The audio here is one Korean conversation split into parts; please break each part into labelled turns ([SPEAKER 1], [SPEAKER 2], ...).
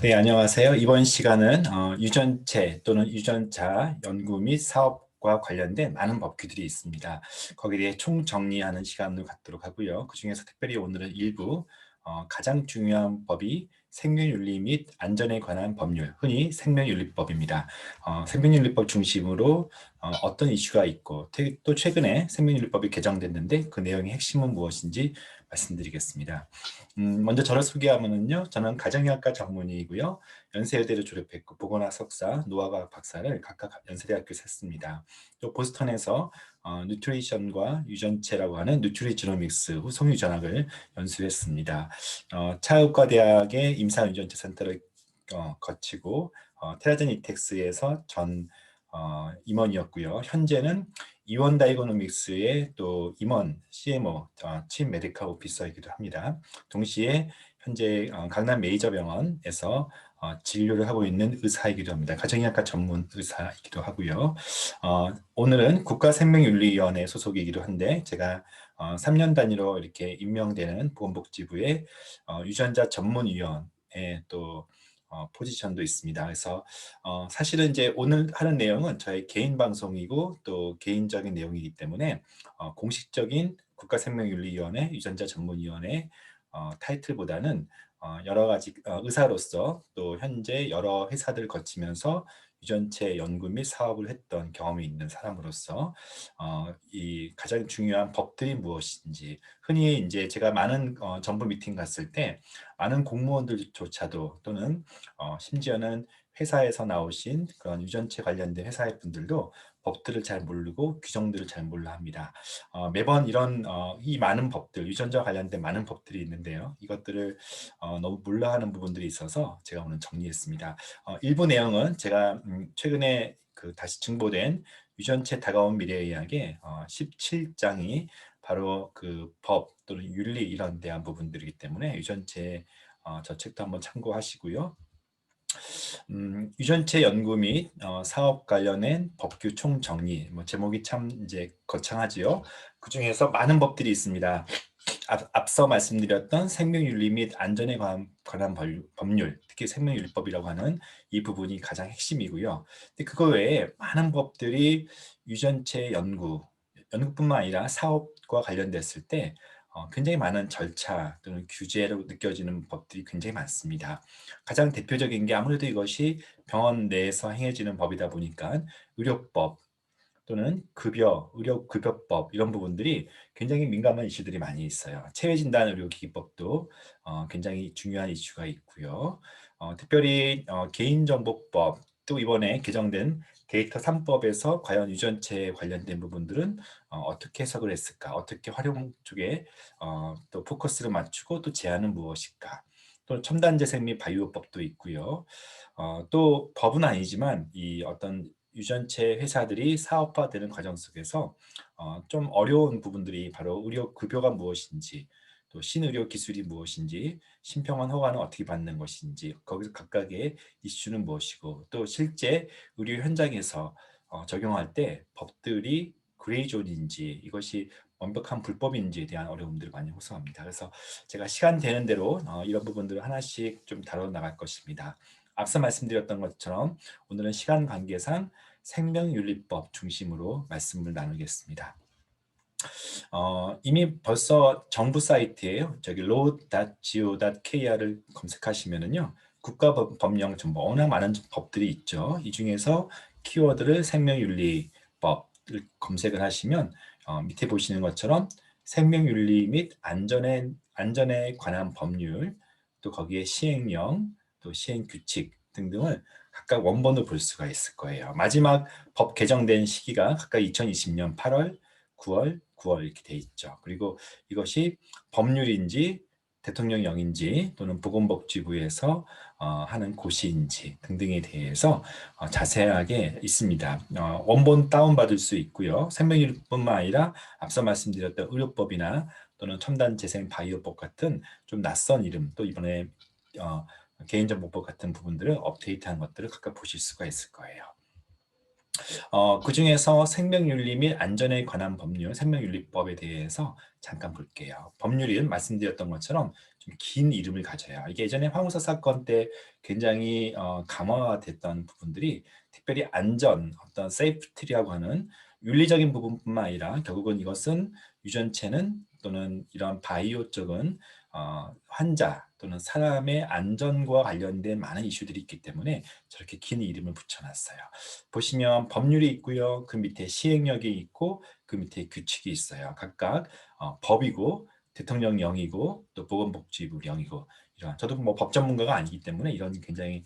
[SPEAKER 1] 네, 안녕하세요. 이번 시간은 유전체 또는 유전자 연구 및 사업과 관련된 많은 법규들이 있습니다. 거기에 대해 총정리하는 시간을 갖도록 하고요. 그중에서 특별히 오늘은 일부 가장 중요한 법이 생명윤리 및 안전에 관한 법률, 흔히 생명윤리법입니다. 생명윤리법 중심으로 어떤 이슈가 있고 또 최근에 생명윤리법이 개정됐는데 그 내용의 핵심은 무엇인지 말씀드리겠습니다. 먼저 저를 소개하면요. 저는 가정의학과 전문의이고요. 연세대를 졸업했고 보건학 석사, 노화과학 박사를 각각 연세대학교에서 했습니다. 또 보스턴에서 뉴트리션과 유전체라고 하는 뉴트리지노믹스 후속 유전학을 연수했습니다. 차의과대학의 임상유전체센터를 거치고 테라젠 이텍스에서 전 임원이었고요. 현재는 이원 다이고노믹스의 또 임원 CMO, 칩 메디컬 오피서이기도 합니다. 동시에 현재 강남 메이저병원에서 진료를 하고 있는 의사이기도 합니다. 가정의학과 전문 의사이기도 하고요. 오늘은 국가생명윤리위원회 소속이기도 한데 제가 3년 단위로 이렇게 임명되는 보건복지부의 유전자 전문위원회 또 포지션도 있습니다. 그래서 사실은 이제 오늘 하는 내용은 저의 개인 방송이고 또 개인적인 내용이기 때문에 공식적인 국가생명윤리위원회 유전자 전문위원회 타이틀보다는 여러 가지 의사로서 또 현재 여러 회사들 거치면서 유전체 연구 및 사업을 했던 경험이 있는 사람으로서 이 가장 중요한 법들이 무엇인지 흔히 이제 제가 많은 정부 미팅 갔을 때 많은 공무원들조차도 또는 심지어는 회사에서 나오신 그런 유전체 관련된 회사의 분들도 법들을 잘 모르고 규정들을 잘 몰라 합니다. 매번 이런 이 많은 법들, 유전자 관련된 많은 법들이 있는데요. 이것들을 너무 몰라 하는 부분들이 있어서 제가 오늘 정리했습니다. 일부 내용은 제가 최근에 그 다시 증보된 유전체 다가온 미래의학의 17장이 바로 그 법 또는 윤리 이런 대한 부분들이기 때문에 유전체 저 책도 한번 참고하시고요. 유전체 연구 및 사업 관련된 법규 총정리, 뭐 제목이 참 이제 거창하지요. 그 중에서 많은 법들이 있습니다. 앞서 말씀드렸던 생명윤리 및 안전에 관한 법률, 특히 생명윤리법이라고 하는 이 부분이 가장 핵심이고요. 근데 그거 외에 많은 법들이 유전체 연구뿐만 아니라 사업과 관련됐을 때 굉장히 많은 절차 또는 규제로 느껴지는 법들이 굉장히 많습니다. 가장 대표적인 게 아무래도 이것이 병원 내에서 행해지는 법이다 보니까 의료법 또는 의료급여법 이런 부분들이 굉장히 민감한 이슈들이 많이 있어요. 체외진단의료기기법도 굉장히 중요한 이슈가 있고요. 특별히 개인정보법 또 이번에 개정된 데이터 3법에서 과연 유전체에 관련된 부분들은 어떻게 해석을 했을까? 어떻게 활용 쪽에 또 포커스를 맞추고 또 제한은 무엇일까? 또 첨단재생 및 바이오법도 있고요. 또 법은 아니지만 이 어떤 유전체 회사들이 사업화되는 과정 속에서 좀 어려운 부분들이 바로 의료 급여가 무엇인지 또 신의료 기술이 무엇인지 심평원 허가는 어떻게 받는 것인지 거기서 각각의 이슈는 무엇이고 또 실제 의료 현장에서 적용할 때 법들이 그레이존인지 이것이 완벽한 불법인지에 대한 어려움들을 많이 호소합니다. 그래서 제가 시간 되는 대로 이런 부분들을 하나씩 좀 다뤄 나갈 것입니다. 앞서 말씀드렸던 것처럼 오늘은 시간 관계상 생명윤리법 중심으로 말씀을 나누겠습니다. 이미 벌써 정부 사이트에요. 저기 law.go.kr을 검색하시면은요. 국가법령 정보 워낙 많은 법들이 있죠. 이 중에서 키워드를 생명윤리법을 검색을 하시면 밑에 보시는 것처럼 생명윤리 및 안전에 관한 법률, 또 거기에 시행령, 또 시행규칙 등등을 각각 원본으로 볼 수가 있을 거예요. 마지막 법 개정된 시기가 각각 2020년 8월, 9월 이렇게 돼 있죠. 그리고 이것이 법률인지 대통령령인지 또는 보건복지부에서 하는 고시인지 등등에 대해서 자세하게 있습니다. 원본 다운받을 수 있고요. 생명의료뿐만 아니라 앞서 말씀드렸던 의료법이나 또는 첨단재생 바이오법 같은 좀 낯선 이름 또 이번에 개인정보법 같은 부분들을 업데이트한 것들을 각각 보실 수가 있을 거예요. 그중에서 생명윤리 및 안전에 관한 법률, 생명윤리법에 대해서 잠깐 볼게요. 법률은 말씀드렸던 것처럼 좀 긴 이름을 가져요. 이게 예전에 황우사 사건 때 굉장히 강화됐던 부분들이 특별히 안전, 어떤 세이프티라고 하는 윤리적인 부분뿐만 아니라 결국은 이것은 유전체는 또는 이런 바이오 쪽은 환자 또는 사람의 안전과 관련된 많은 이슈들이 있기 때문에 저렇게 긴 이름을 붙여놨어요. 보시면 법률이 있고요. 그 밑에 시행령이 있고 그 밑에 규칙이 있어요. 각각 법이고 대통령령이고 또 보건복지부령이고 이런 저도 뭐 법 전문가가 아니기 때문에 이런 굉장히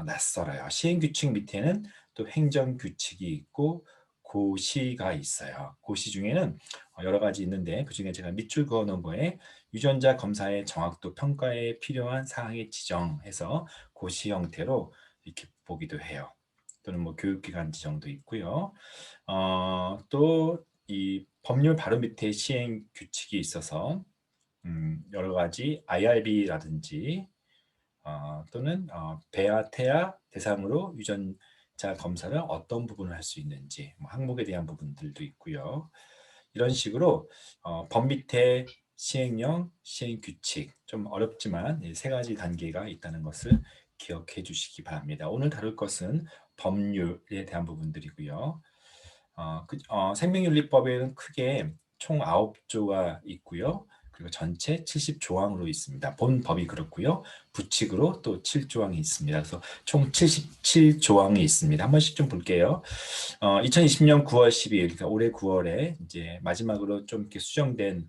[SPEAKER 1] 낯설어요. 시행규칙 밑에는 또 행정규칙이 있고 고시가 있어요. 고시 중에는 여러 가지 있는데 그중에 제가 밑줄 그어놓은 거에 유전자 검사의 정확도 평가에 필요한 사항의 지정해서 고시 형태로 이렇게 보기도 해요. 또는 뭐 교육기관 지정도 있고요. 또 이 법률 바로 밑에 시행 규칙이 있어서 여러 가지 IRB라든지 또는 배아, 태아 대상으로 유전자 검사를 어떤 부분을 할 수 있는지 뭐 항목에 대한 부분들도 있고요. 이런 식으로 법 밑에 시행령, 시행규칙 좀 어렵지만 세 가지 단계가 있다는 것을 기억해 주시기 바랍니다. 오늘 다룰 것은 법률에 대한 부분들이고요. 생명윤리법에는 크게 총 9조가 있고요. 그리고 전체 70조항으로 있습니다. 본 법이 그렇고요. 부칙으로 또 7조항이 있습니다. 그래서 총 77조항이 있습니다. 한 번씩 좀 볼게요. 2020년 9월 12일, 그러니까 올해 9월에 이제 마지막으로 좀 이렇게 수정된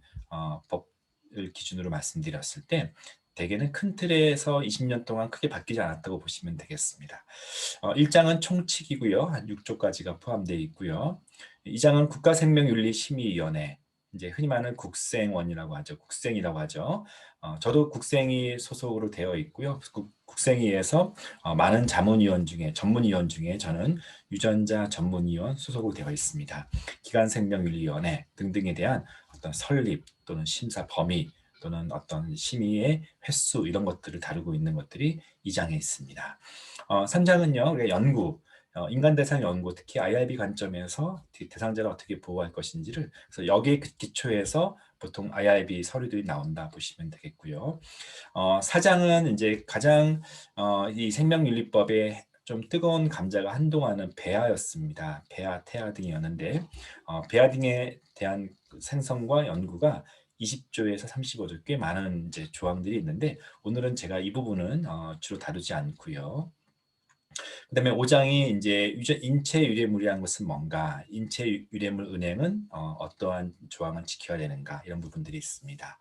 [SPEAKER 1] 법을 기준으로 말씀드렸을 때 대개는 큰 틀에서 20년 동안 크게 바뀌지 않았다고 보시면 되겠습니다. 1장은 총칙이고요. 한 6조까지가 포함되어 있고요. 2장은 국가생명윤리심의위원회, 이제 흔히 말하는 국생원이라고 하죠. 국생이라고 하죠. 저도 국생위 소속으로 되어 있고요. 국생위에서 많은 자문위원 중에 전문위원 중에 저는 유전자 전문위원 소속으로 되어 있습니다. 기관생명윤리위원회 등등에 대한 어떤 설립 또는 심사 범위 또는 어떤 심의의 횟수 이런 것들을 다루고 있는 것들이 2장에 있습니다. 3장은요, 연구, 인간 대상 연구, 특히 IRB 관점에서 대상자를 어떻게 보호할 것인지를 그래서 여기에 기초해서 보통 IRB 서류들이 나온다 보시면 되겠고요. 4장은 이제 가장 이 생명윤리법에 좀 뜨거운 감자가 한동안은 배아였습니다. 배아, 태아 등이었는데 배아 등에 대한 생성과 연구가 20조에서 35조 꽤 많은 이제 조항들이 있는데 오늘은 제가 이 부분은 주로 다루지 않고요. 그다음에 5장이 이제 인체 유래물이라는 것은 뭔가, 인체 유래물 은행은 어떠한 조항을 지켜야 되는가 이런 부분들이 있습니다.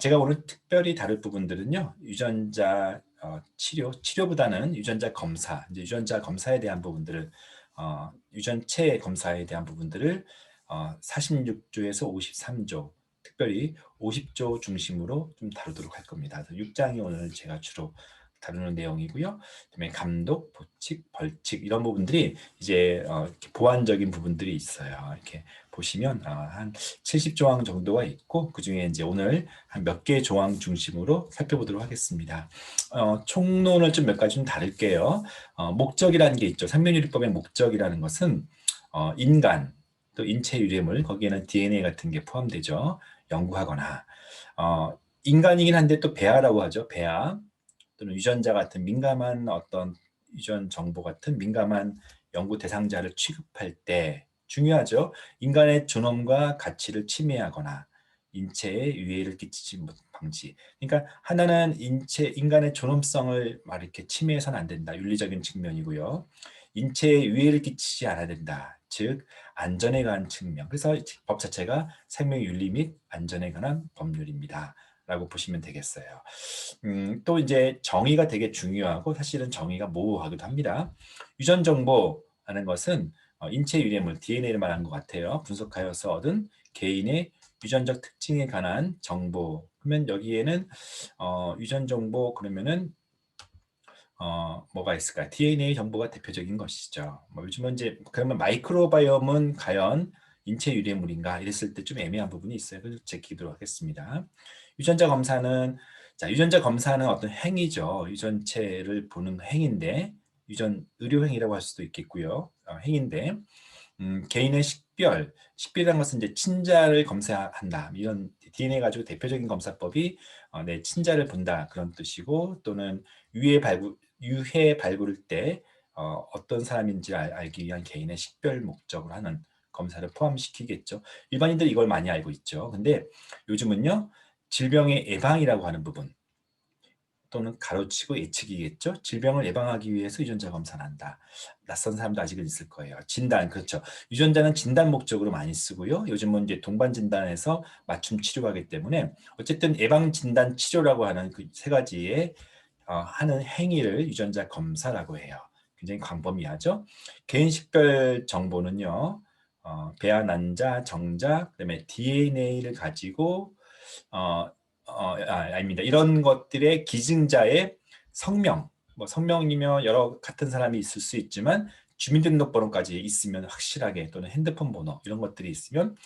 [SPEAKER 1] 제가 오늘 특별히 다룰 부분들은요, 유전자 치료보다는 유전자 검사, 이제 유전자 검사에 대한 부분들을 유전체 검사에 대한 부분들을 46조에서 53조, 특별히 50조 중심으로 좀 다루도록 할 겁니다. 그래서 6장이 오늘 제가 주로 다루는 내용이고요. 그다음에 감독, 보칙, 벌칙 이런 부분들이 이제 이렇게 보완적인 부분들이 있어요. 이렇게 보시면 한 70조항 정도가 있고 그 중에 이제 오늘 한 몇 개 조항 중심으로 살펴보도록 하겠습니다. 총론을 좀 몇 가지 좀 다룰게요. 목적이라는 게 있죠. 생명유리법의 목적이라는 것은 인간 또 인체 유래물 거기에는 DNA 같은 게 포함되죠. 연구하거나 인간이긴 한데 또 배아라고 하죠. 배아 또는 유전자 같은 민감한 어떤 유전 정보 같은 민감한 연구 대상자를 취급할 때 중요하죠. 인간의 존엄과 가치를 침해하거나 인체에 유해를 끼치지 못 방지. 그러니까 하나는 인간의 존엄성을 막 이렇게 침해해서는 안 된다. 윤리적인 측면이고요. 인체에 유해를 끼치지 않아야 된다. 즉 안전에 관한 측면. 그래서 법 자체가 생명윤리 및 안전에 관한 법률입니다. 라고 보시면 되겠어요. 또 이제 정의가 되게 중요하고 사실은 정의가 모호하기도 합니다. 유전 정보라는 것은 인체 유래물 DNA를 말하는 것 같아요. 분석하여서 얻은 개인의 유전적 특징에 관한 정보. 그러면 여기에는 유전 정보 그러면은 뭐가 있을까요? DNA 정보가 대표적인 것이죠. 뭐 요즘은 이제 그러면 마이크로바이옴은 과연 인체 유래물인가 이랬을 때 좀 애매한 부분이 있어요. 그래서 제끼도록 하겠습니다. 유전자 검사는 유전자 검사는 어떤 행위죠. 유전체를 보는 행위인데 유전 의료 행위라고 할 수도 있겠고요. 행위인데 개인의 식별이라는 것은 이제 친자를 검사한다 이런 DNA 가지고 대표적인 검사법이 내 친자를 본다 그런 뜻이고 또는 유해 발굴을 때 어떤 사람인지 알기 위한 개인의 식별 목적으로 하는 검사를 포함시키겠죠. 일반인들 이걸 많이 알고 있죠. 근데 요즘은요. 질병의 예방이라고 하는 부분 또는 가로치고 예측이겠죠. 질병을 예방하기 위해서 유전자 검사를 한다. 낯선 사람도 아직은 있을 거예요. 진단, 그렇죠. 유전자는 진단 목적으로 많이 쓰고요. 요즘은 이제 동반 진단에서 맞춤 치료하기 때문에 어쨌든 예방 진단 치료라고 하는 그 세 가지의 하는 행위를 유전자 검사라고 해요. 굉장히 광범위하죠. 개인 식별 정보는요. 배아 난자, 정자, 그다음에 DNA를 가지고 아닙니다. 이런 것들의 기증자의 성명, 뭐 성명이면 여러 같은 사람이 있을 수 있지만 주민등록번호까지 있으면 확실하게 또는 핸드폰 번호 이런 것들이 있으면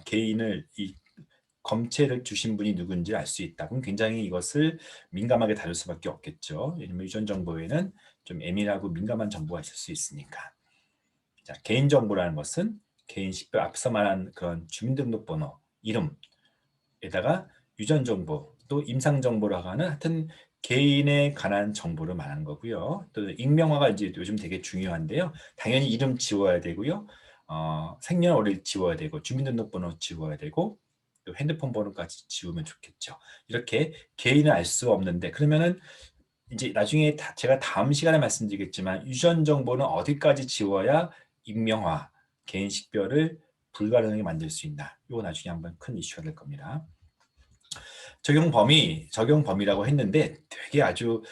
[SPEAKER 1] 개인을 이 검체를 주신 분이 누군지 알 수 있다. 그럼 굉장히 이것을 민감하게 다룰 수밖에 없겠죠. 왜냐하면 유전 정보에는 좀 예민하고 민감한 정보가 있을 수 있으니까. 자, 개인 정보라는 것은 개인 식별 앞서 말한 그런 주민등록번호, 이름에다가 유전 정보, 또 임상 정보라고 하는 하여튼 개인에 관한 정보를 말하는 거고요. 또 익명화가 이제 요즘 되게 중요한데요. 당연히 이름 지워야 되고요. 생년월일 지워야 되고 주민등록번호 지워야 되고 또 핸드폰 번호까지 지우면 좋겠죠. 이렇게 개인을 알 수 없는데 그러면은 이제 나중에 제가 다음 시간에 말씀드리겠지만 유전 정보는 어디까지 지워야 익명화, 개인 식별을 불가능하게 만들 수 있나? 이거 나중에 한번 큰 이슈가 될 겁니다. 적용 범위라고 했는데 되게 아주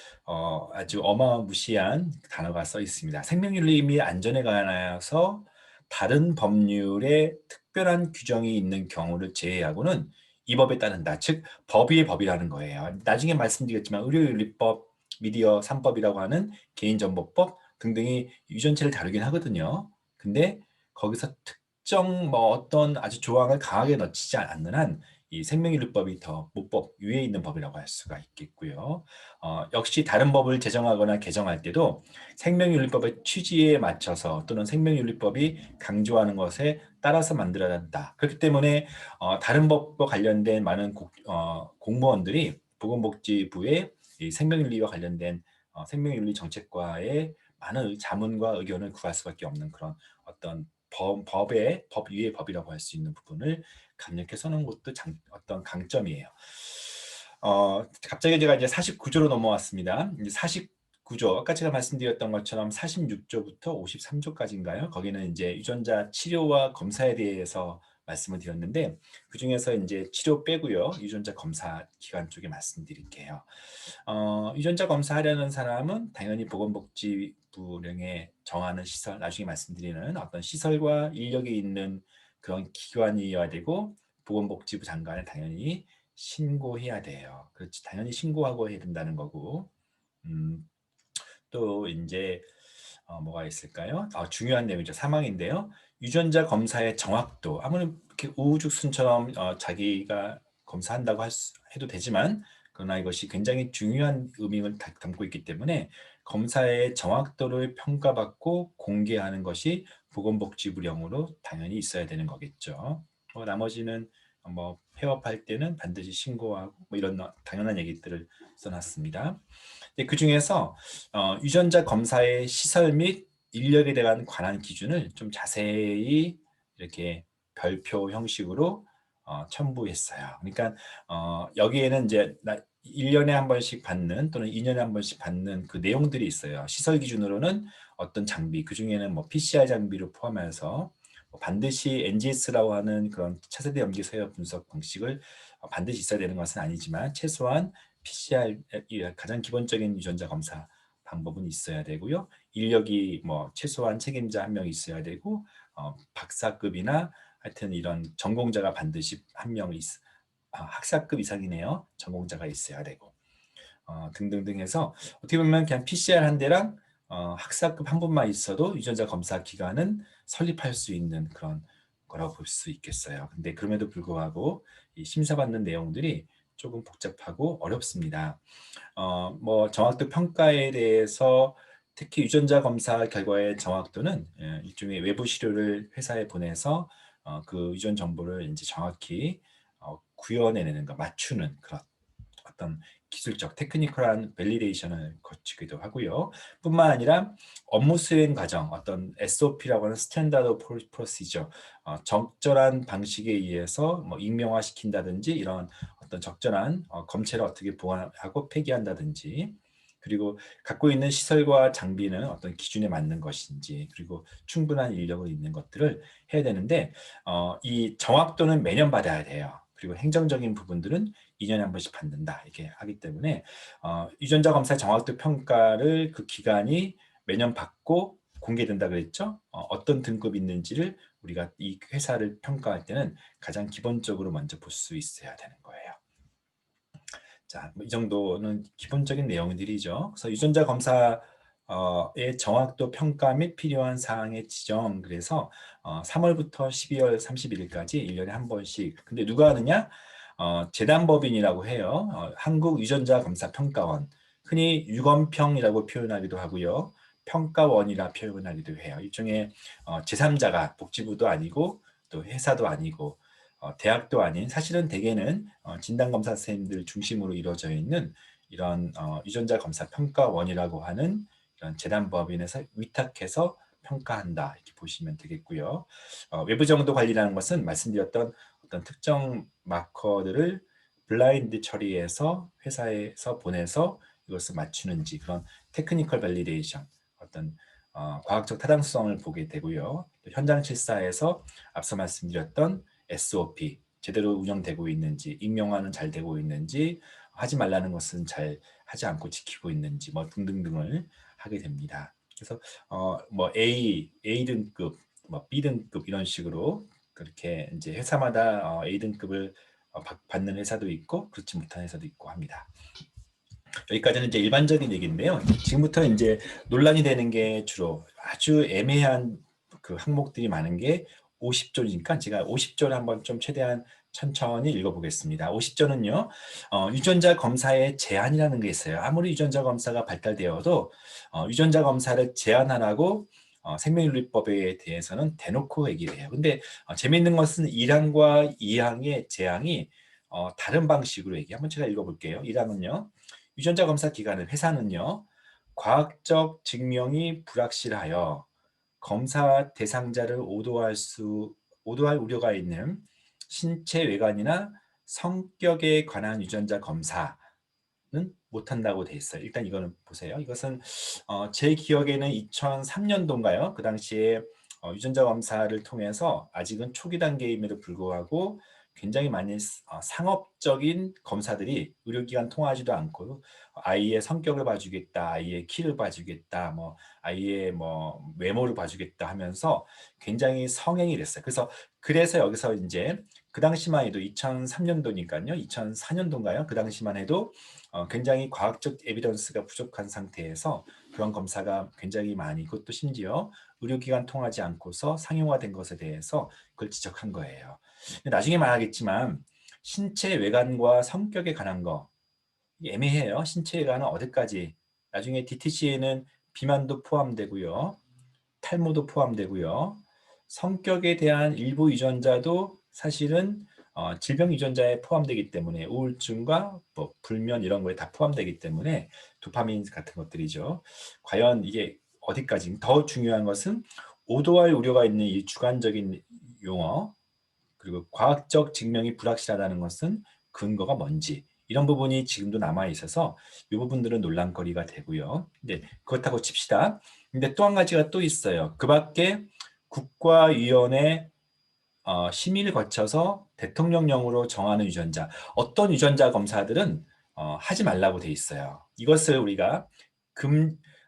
[SPEAKER 1] 어마무시한 단어가 써 있습니다. 생명윤리 및 안전에 관하여서 다른 법률에 특별한 규정이 있는 경우를 제외하고는 이 법에 따른다. 즉 법 위의 법이라는 거예요. 나중에 말씀드리겠지만 의료윤리법, 미디어 3법이라고 하는 개인정보법 등등이 유전체를 다루긴 하거든요. 근데 거기서 특정 뭐 어떤 아주 조항을 강하게 넣지 않는 한 이 생명윤리법이 더 모법 위에 있는 법이라고 할 수가 있겠고요. 역시 다른 법을 제정하거나 개정할 때도 생명윤리법의 취지에 맞춰서 또는 생명윤리법이 강조하는 것에 따라서 만들어야 한다. 그렇기 때문에 다른 법과 관련된 많은 공무원들이 보건복지부의 이 생명윤리와 관련된 생명윤리 정책과의 많은 자문과 의견을 구할 수밖에 없는 그런 어떤 법 위의 법이라고 할 수 있는 부분을 강력히 써놓은 것도 어떤 강점이에요. 갑자기 제가 이제 49조로 넘어왔습니다. 이제 49조, 아까 제가 말씀드렸던 것처럼 46조부터 53조까지인가요? 거기는 이제 유전자 치료와 검사에 대해서 말씀을 드렸는데 그 중에서 이제 치료 빼고요. 유전자 검사 기간 쪽에 말씀드릴게요. 유전자 검사하려는 사람은 당연히 보건복지부령에 정하는 시설, 나중에 말씀드리는 어떤 시설과 인력이 있는 그런 기관이어야 되고 보건복지부 장관에 당연히 신고해야 돼요. 그렇지, 당연히 신고하고 해야 된다는 거고. 음, 또 이제 뭐가 있을까요? 중요한 내용이죠. 사망인데요. 유전자 검사의 정확도. 아무리 이렇게 우후죽순처럼 자기가 검사한다고 해도 되지만 그러나 이것이 굉장히 중요한 의미를 담고 있기 때문에 검사의 정확도를 평가받고 공개하는 것이 보건복지부령으로 당연히 있어야 되는 거겠죠. 나머지는 뭐 폐업할 때는 반드시 신고하고 뭐 이런 당연한 얘기들을 써놨습니다. 그 중에서 유전자 검사의 시설 및 인력에 대한 관한 기준을 좀 자세히 이렇게 별표 형식으로 첨부했어요. 그러니까 여기에는 이제 1년에 한 번씩 받는 또는 2년에 한 번씩 받는 그 내용들이 있어요. 시설 기준으로는 어떤 장비, 그 중에는 뭐 PCR 장비를 포함해서 뭐 반드시 NGS라고 하는 그런 차세대 염기 서열 분석 방식을 반드시 있어야 되는 것은 아니지만 최소한 PCR 가장 기본적인 유전자 검사 방법은 있어야 되고요. 인력이 뭐 최소한 책임자 한 명 있어야 되고 박사급이나 하여튼 이런 전공자가 반드시 한 명 학사급 이상이네요. 전공자가 있어야 되고 등등등 해서 어떻게 보면 그냥 PCR 한 대랑 학사급 한 분만 있어도 유전자 검사 기간은 설립할 수 있는 그런 거라고 볼 수 있겠어요. 근데 그럼에도 불구하고 이 심사받는 내용들이 조금 복잡하고 어렵습니다. 뭐 정확도 평가에 대해서 특히 유전자 검사 결과의 정확도는 일종의 외부 시료를 회사에 보내서 그 유전 정보를 이제 정확히 구현해내는 거, 맞추는 그런 어떤 기술적 테크니컬한 밸리데이션을 거치기도 하고요. 뿐만 아니라 업무 수행 과정, 어떤 SOP라고 하는 스탠다드 프로시저, 적절한 방식에 의해서 뭐 익명화시킨다든지 이런 어떤 적절한 검체를 어떻게 보관하고 폐기한다든지, 그리고 갖고 있는 시설과 장비는 어떤 기준에 맞는 것인지, 그리고 충분한 인력을 있는 것들을 해야 되는데 이 정확도는 매년 받아야 돼요. 그리고 행정적인 부분들은 2년에 한 번씩 받는다 이렇게 하기 때문에 유전자 검사 정확도 평가를 그 기간이 매년 받고 공개된다 그랬죠. 어떤 등급이 있는지를 우리가 이 회사를 평가할 때는 가장 기본적으로 먼저 볼 수 있어야 되는 거예요. 자, 이 정도는 기본적인 내용들이죠. 그래서 유전자 검사의 정확도 평가 및 필요한 사항의 지정. 그래서 3월부터 12월 31일까지 1년에 한 번씩. 근데 누가 하느냐? 재단법인이라고 해요. 한국유전자검사평가원. 흔히 유검평이라고 표현하기도 하고요. 평가원이라 표현하기도 해요. 일종의 제3자가 복지부도 아니고 또 회사도 아니고 대학도 아닌, 사실은 대개는 진단검사 선생님들 중심으로 이루어져 있는 이런 유전자 검사 평가원이라고 하는 이런 재단법인에서 위탁해서 평가한다 이렇게 보시면 되겠고요. 외부 정도 관리라는 것은 말씀드렸던 어떤 특정 마커들을 블라인드 처리해서 회사에서 보내서 이것을 맞추는지, 그런 테크니컬 밸리데이션, 어떤 과학적 타당성을 보게 되고요. 또 현장 실사에서 앞서 말씀드렸던 SOP 제대로 운영되고 있는지, 익명화는 잘 되고 있는지, 하지 말라는 것은 잘 하지 않고 지키고 있는지, 뭐 등등등을 하게 됩니다. 그래서 뭐 A 등급, 뭐 B 등급 이런 식으로 그렇게 이제 회사마다 A 등급을 받는 회사도 있고 그렇지 못한 회사도 있고 합니다. 여기까지는 이제 일반적인 얘기인데요. 지금부터 이제 논란이 되는 게 주로 아주 애매한 그 항목들이 많은 게 50조니까 제가 50조를 한번 좀 최대한 천천히 읽어보겠습니다. 50조는요, 유전자 검사의 제한이라는 게 있어요. 아무리 유전자 검사가 발달되어도 유전자 검사를 제한하라고 생명윤리법에 대해서는 대놓고 얘기를 해요. 근데 재미있는 것은 1항과 2항의 제한이 다른 방식으로 얘기해요. 한번 제가 읽어볼게요. 1항은요. 유전자 검사 기관은 회사는요. 과학적 증명이 불확실하여 검사 대상자를 오도할 우려가 있는 신체 외관이나 성격에 관한 유전자 검사는 못한다고 돼 있어요. 일단 이거는 보세요. 이것은 제 기억에는 2003년도인가요? 그 당시에 유전자 검사를 통해서 아직은 초기 단계임에도 불구하고 굉장히 많은 상업적인 검사들이 의료기관 통하지도 않고 아이의 성격을 봐주겠다, 아이의 키를 봐주겠다, 뭐 아이의 뭐 외모를 봐주겠다 하면서 굉장히 성행이 됐어요. 그래서 여기서 이제 그 당시만 해도 2003년도니까요, 2004년도인가요? 그 당시만 해도 굉장히 과학적 에비던스가 부족한 상태에서 그런 검사가 굉장히 많이, 그것도 심지어 의료기관 통하지 않고서 상용화된 것에 대해서 그걸 지적한 거예요. 나중에 말하겠지만 신체 외관과 성격에 관한 거 애매해요. 신체 외관은 어디까지? 나중에 DTC에는 비만도 포함되고요. 탈모도 포함되고요. 성격에 대한 일부 유전자도 사실은 질병 유전자에 포함되기 때문에 우울증과 뭐 불면 이런 거에 다 포함되기 때문에 도파민 같은 것들이죠. 과연 이게 어디까지? 더 중요한 것은 오도할 우려가 있는 이 주관적인 용어, 그리고 과학적 증명이 불확실하다는 것은 근거가 뭔지, 이런 부분이 지금도 남아 있어서 이 부분들은 논란거리가 되고요. 근데 그렇다고 칩시다. 근데 또 한 가지가 또 있어요. 그 밖에 국가위원회 심의를 거쳐서 대통령령으로 정하는 유전자, 어떤 유전자 검사들은 하지 말라고 돼 있어요. 이것을 우리가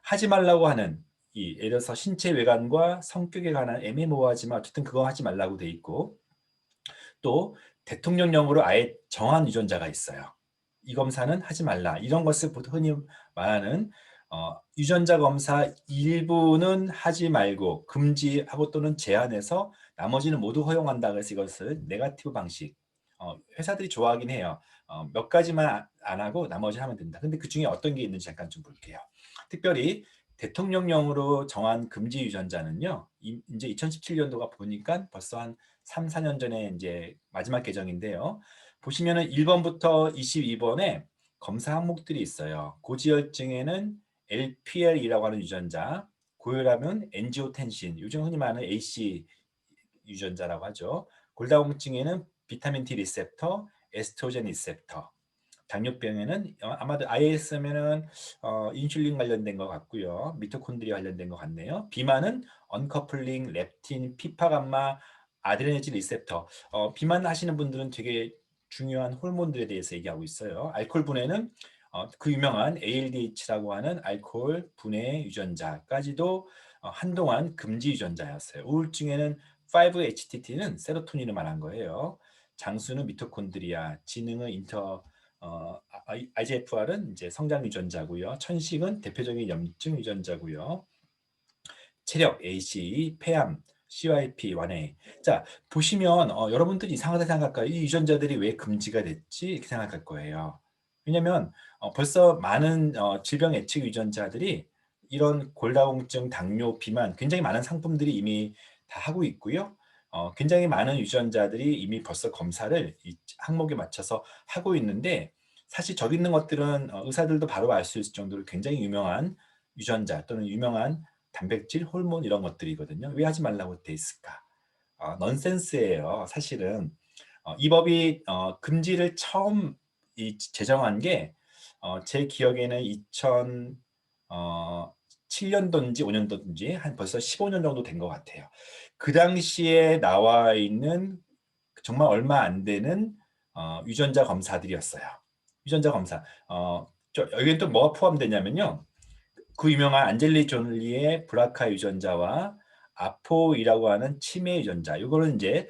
[SPEAKER 1] 하지 말라고 하는, 예를 들어서 신체 외관과 성격에 관한 애매모호하지만 어쨌든 그거 하지 말라고 돼 있고, 또 대통령령으로 아예 정한 유전자가 있어요. 이 검사는 하지 말라. 이런 것을 흔히 말하는 유전자 검사 일부는 하지 말고 금지하고 또는 제한해서 나머지는 모두 허용한다. 그래서 이것을 네거티브 방식. 회사들이 좋아하긴 해요. 몇 가지만 안 하고 나머지 하면 된다. 근데 그 중에 어떤 게 있는지 잠깐 좀 볼게요. 특별히 대통령령으로 정한 금지 유전자는요. 이제 2017년도가 보니까 벌써 한 3, 4년 전에 이제 마지막 개정인데요. 보시면은 1번부터 22번에 검사 항목들이 있어요. 고지혈증에는 LPL이라고 하는 유전자, 고혈압은 엔지오텐신, 요즘 흔히 말하는 AC 유전자라고 하죠. 골다공증에는 비타민 D 리셉터, 에스트로겐 리셉터, 당뇨병에는 아마도 IS면은 인슐린 관련된 것 같고요. 미토콘드리아 관련된 것 같네요. 비만은 언커플링, 렙틴, 피파감마, 아드레너진 리셉터. 비만 하시는 분들은 되게 중요한 호르몬들에 대해서 얘기하고 있어요. 알코올 분해는 그 유명한 ALDH라고 하는 알코올 분해 유전자까지도 한동안 금지 유전자였어요. 우울증에는 5-HTT는 세로토닌을 말한 거예요. 장수는 미토콘드리아, 지능은 IGFR은 이제 성장 유전자고요. 천식은 대표적인 염증 유전자고요. 체력, ACE, 폐암, CYP, 완해. 자, 보시면 여러분들이 이상하다 생각할까요? 이 유전자들이 왜 금지가 됐지? 이렇게 생각할 거예요. 왜냐하면 벌써 많은 질병 예측 유전자들이 이런 골다공증, 당뇨, 비만 굉장히 많은 상품들이 이미 다 하고 있고요. 굉장히 많은 유전자들이 이미 벌써 검사를 이 항목에 맞춰서 하고 있는데 사실 저기 있는 것들은 의사들도 바로 알 수 있을 정도로 굉장히 유명한 유전자 또는 유명한 단백질, 호르몬 이런 것들이거든요. 왜 하지 말라고 돼 있을까? 넌센스예요. 사실은 이 법이 금지를 처음 제정한 게 제 기억에는 2007년도인지 5년도인지 한 벌써 15년 정도 된 것 같아요. 그 당시에 나와 있는 정말 얼마 안 되는 유전자 검사들이었어요. 유전자 검사. 여기엔 또 뭐가 포함되냐면요. 그 유명한 안젤리 졸리의 브라카 유전자와 아포이라고 하는 치매 유전자. 이거는 이제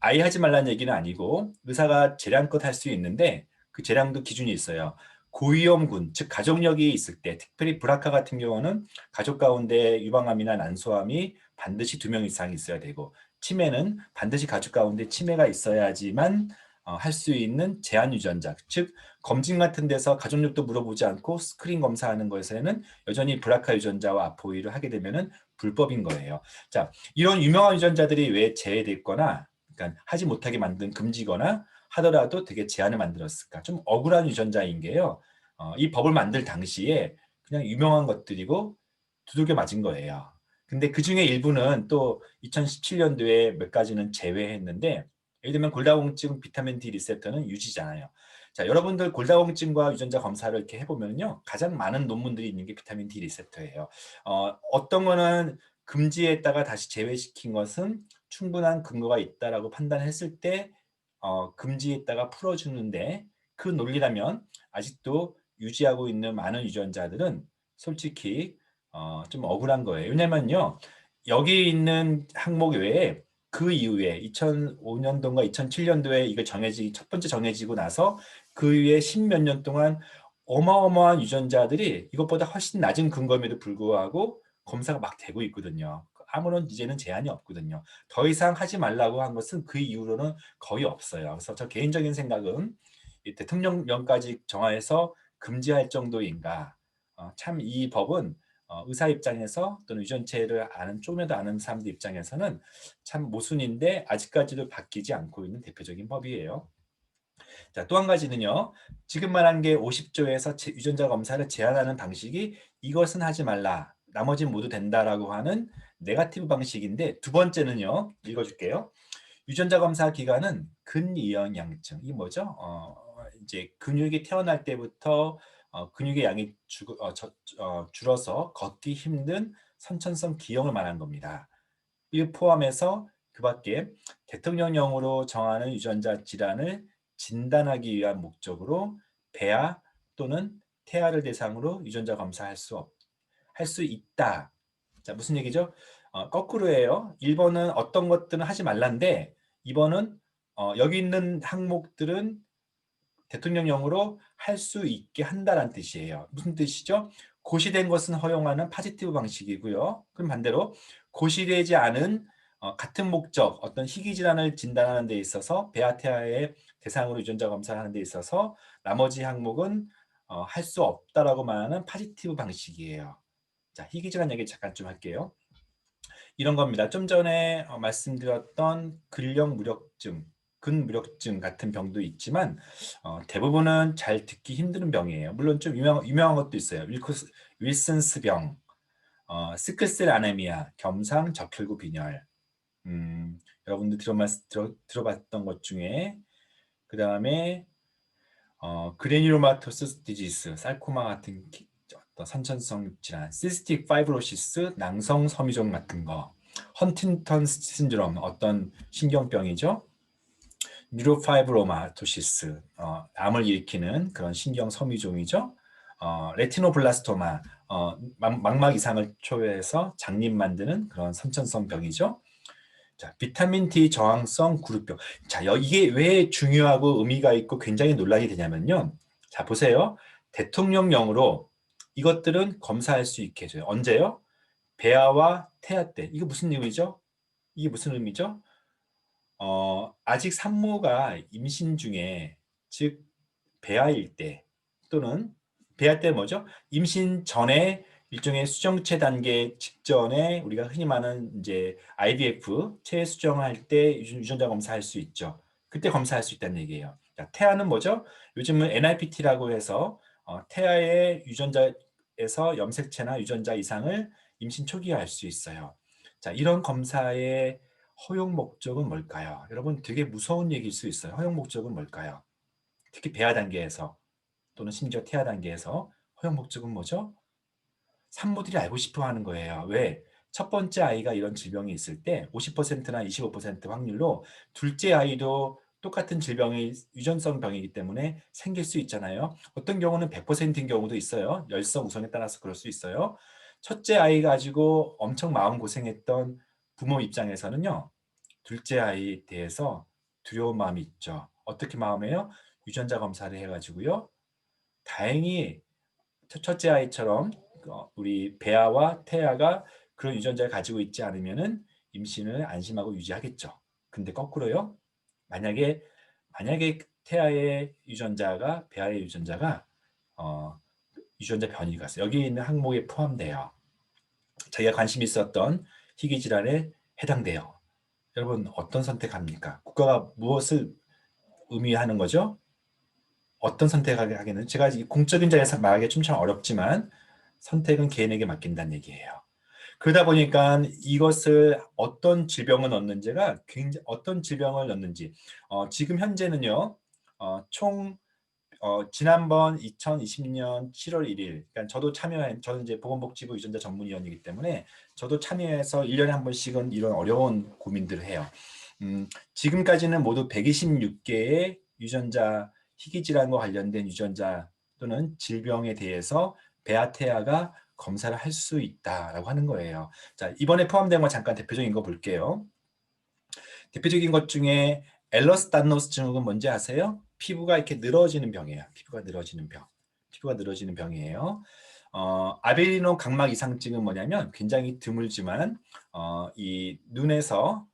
[SPEAKER 1] 아예 하지 말라는 얘기는 아니고 의사가 재량껏 할 수 있는데 그 재량도 기준이 있어요. 고위험군, 즉 가족력이 있을 때, 특별히 브라카 같은 경우는 가족 가운데 유방암이나 난소암이 반드시 2명 이상 있어야 되고, 치매는 반드시 가족 가운데 치매가 있어야지만 할 수 있는 제한 유전자, 즉 검진 같은 데서 가족력도 물어보지 않고 스크린 검사하는 것에는 여전히 브라카 유전자와 아포이를 하게 되면은 불법인 거예요. 자, 이런 유명한 유전자들이 왜 제외됐거나, 그러니까 하지 못하게 만든 금지거나 하더라도 되게 제한을 만들었을까? 좀 억울한 유전자인 게요. 이 법을 만들 당시에 그냥 유명한 것들이고 두들겨 맞은 거예요. 근데 그 중에 일부는 또 2017년도에 몇 가지는 제외했는데, 예를 들면 골다공증 비타민 D 리셉터는 유지잖아요. 자, 여러분들 골다공증과 유전자 검사를 이렇게 해보면요. 가장 많은 논문들이 있는 게 비타민 D 리셉터예요. 어떤 거는 금지했다가 다시 제외시킨 것은 충분한 근거가 있다라고 판단했을 때 금지했다가 풀어주는데 그 논리라면 아직도 유지하고 있는 많은 유전자들은 솔직히 좀 억울한 거예요. 왜냐면요. 여기 있는 항목 외에 그 이후에 2005년도인가 2007년도에 이거 첫 번째 정해지고 나서 그 이후에 십몇 년 동안 어마어마한 유전자들이 이것보다 훨씬 낮은 근거임에도 불구하고 검사가 막 되고 있거든요. 아무런 이제는 제한이 없거든요. 더 이상 하지 말라고 한 것은 그 이후로는 거의 없어요. 그래서 저 개인적인 생각은 이 대통령령까지 정하여서 금지할 정도인가? 참 이 법은 의사 입장에서 또는 유전체를 아는 조금이라도 아는 사람들 입장에서는 참 모순인데 아직까지도 바뀌지 않고 있는 대표적인 법이에요. 자, 또 한 가지는요. 지금 말한 게 50조에서 유전자 검사를 제한하는 방식이 이것은 하지 말라. 나머지는 모두 된다라고 하는 네거티브 방식인데 두 번째는요. 읽어줄게요. 유전자 검사 기간은 근이형양증. 이게 뭐죠? 이제 근육이 태어날 때부터 근육의 양이 줄어서 걷기 힘든 선천성 기형을 말한 겁니다. 이 포함해서 그 밖에 대통령령으로 정하는 유전자 질환을 진단하기 위한 목적으로 배아 또는 태아를 대상으로 유전자 검사할 할 수 있다. 자, 무슨 얘기죠? 거꾸로예요. 1번은 어떤 것들은 하지 말란데 2번은 여기 있는 항목들은 대통령령으로 할 수 있게 한다는 뜻이에요. 무슨 뜻이죠? 고시된 것은 허용하는 파지티브 방식이고요. 그럼 반대로 고시되지 않은 같은 목적, 어떤 희귀 질환을 진단하는 데 있어서 베아테아의 대상으로 유전자 검사를 하는 데 있어서 나머지 항목은 할 수 없다라고 말하는 파지티브 방식이에요. 자, 희귀 질환 얘기 잠깐 좀 할게요. 이런 겁니다. 좀 전에 말씀드렸던 근력 무력증, 근무력증 같은 병도 있지만 대부분은 잘 듣기 힘든 병이에요. 물론 좀 유명한 것도 있어요. 윌슨스병, 시클셀 아네미아, 겸상 적혈구 빈혈. 여러분들 들어봤던 것 중에 그 다음에 그래뉴로마토스 디지스, 살코마 같은 어떤 선천성 질환, 시스틱 파이브로시스, 낭성 섬유종 같은 거, 헌팅턴 신드롬 어떤 신경병이죠. 뉴로파이브로마토시스, 암을 일으키는 그런 신경 섬유종이죠. 레티노블라스토마, 망막 이상을 초래해서 장님 만드는 그런 선천성 병이죠. 자, 비타민 D 저항성 구루병. 자, 이게 왜 중요하고 의미가 있고 굉장히 논란이 되냐면요. 자, 보세요. 대통령령으로 이것들은 검사할 수 있게 해줘요. 언제요? 배아와 태아 때. 이거 무슨 의미죠? 이게 무슨 의미죠? 아직 산모가 임신 중에, 즉 배아일 때 또는 배아 때 뭐죠? 임신 전에 일종의 수정체 단계 직전에 우리가 흔히 말하는 이제 IVF 체외 수정할 때 유전자 검사할 수 있죠. 그때 검사할 수 있다는 얘기예요. 자, 태아는 뭐죠? 요즘은 NIPT라고 해서 태아의 유전자에서 염색체나 유전자 이상을 임신 초기에 알 수 있어요. 자, 이런 검사의 허용 목적은 뭘까요? 여러분 되게 무서운 얘기일 수 있어요. 허용 목적은 뭘까요? 특히 배아 단계에서 또는 심지어 태아 단계에서 허용 목적은 뭐죠? 산모들이 알고 싶어 하는 거예요. 왜? 첫 번째 아이가 이런 질병이 있을 때 50%나 25% 확률로 둘째 아이도 똑같은 질병이 유전성 병이기 때문에 생길 수 있잖아요. 어떤 경우는 100%인 경우도 있어요. 열성 우선에 따라서 그럴 수 있어요. 첫째 아이 가지고 엄청 마음고생했던 부모 입장에서는요. 둘째 아이에 대해서 두려운 마음이 있죠. 어떻게 마음해요? 유전자 검사를 해가지고요. 다행히 첫째 아이처럼 우리 배아와 태아가 그런 유전자를 가지고 있지 않으면은 임신을 안심하고 유지하겠죠. 근데 거꾸로요. 만약에 태아의 유전자가 배아의 유전자가 어, 유전자 변이가 있어요. 여기 있는 항목에 포함돼요. 자기가 관심 있었던 희귀 질환에 해당돼요. 여러분 어떤 선택합니까? 국가가 무엇을 의미하는 거죠? 어떤 선택을 하겠는 제가 이 공적인 자리에서 말하기 좀 어렵지만 선택은 개인에게 맡긴다는 얘기예요. 그러다 보니까 이것을 어떤 질병을 넣는지가 굉장히 어떤 질병을 넣는지 지금 현재는요 총 지난번 2020년 7월 1일 그러니까 저는 이제 보건복지부 유전자 전문위원이기 때문에 저도 참여해서 1년에 한 번씩은 이런 어려운 고민들을 해요. 지금까지는 모두 126개의 유전자 희귀 질환과 관련된 유전자 또는 질병에 대해서 배아태아가 검사를 할 수 있다라고 하는 거예요. 자, 이번에 포함된 거 잠깐 대표적인 거 볼게요. 대표적인 것 중에 엘러스탄노스 증후군 뭔지 아세요? 피부가 이렇게 늘어지는 병이에요. 피부가 늘어지는 병. 피부가 늘어지는 병이에요. 아베리노 각막 이상증은 뭐냐면 굉장히 드물지만 이 눈에서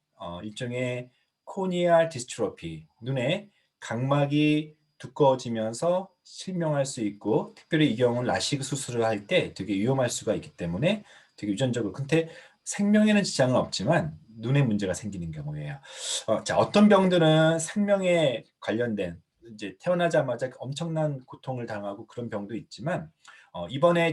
[SPEAKER 1] 일종의 코니알 디스트로피, 눈에 각막이 두꺼워지면서 실명할 수 있고 특별히 이 경우는 라식 수술을 할 때 되게 위험할 수가 있기 때문에 되게 유전적으로 근데 생명에는 지장은 없지만 눈에 문제가 생기는 경우예요. 자, 어떤 병들은 생명에 관련된 이제 태어나자마자 엄청난 고통을 당하고 그런 병도 있지만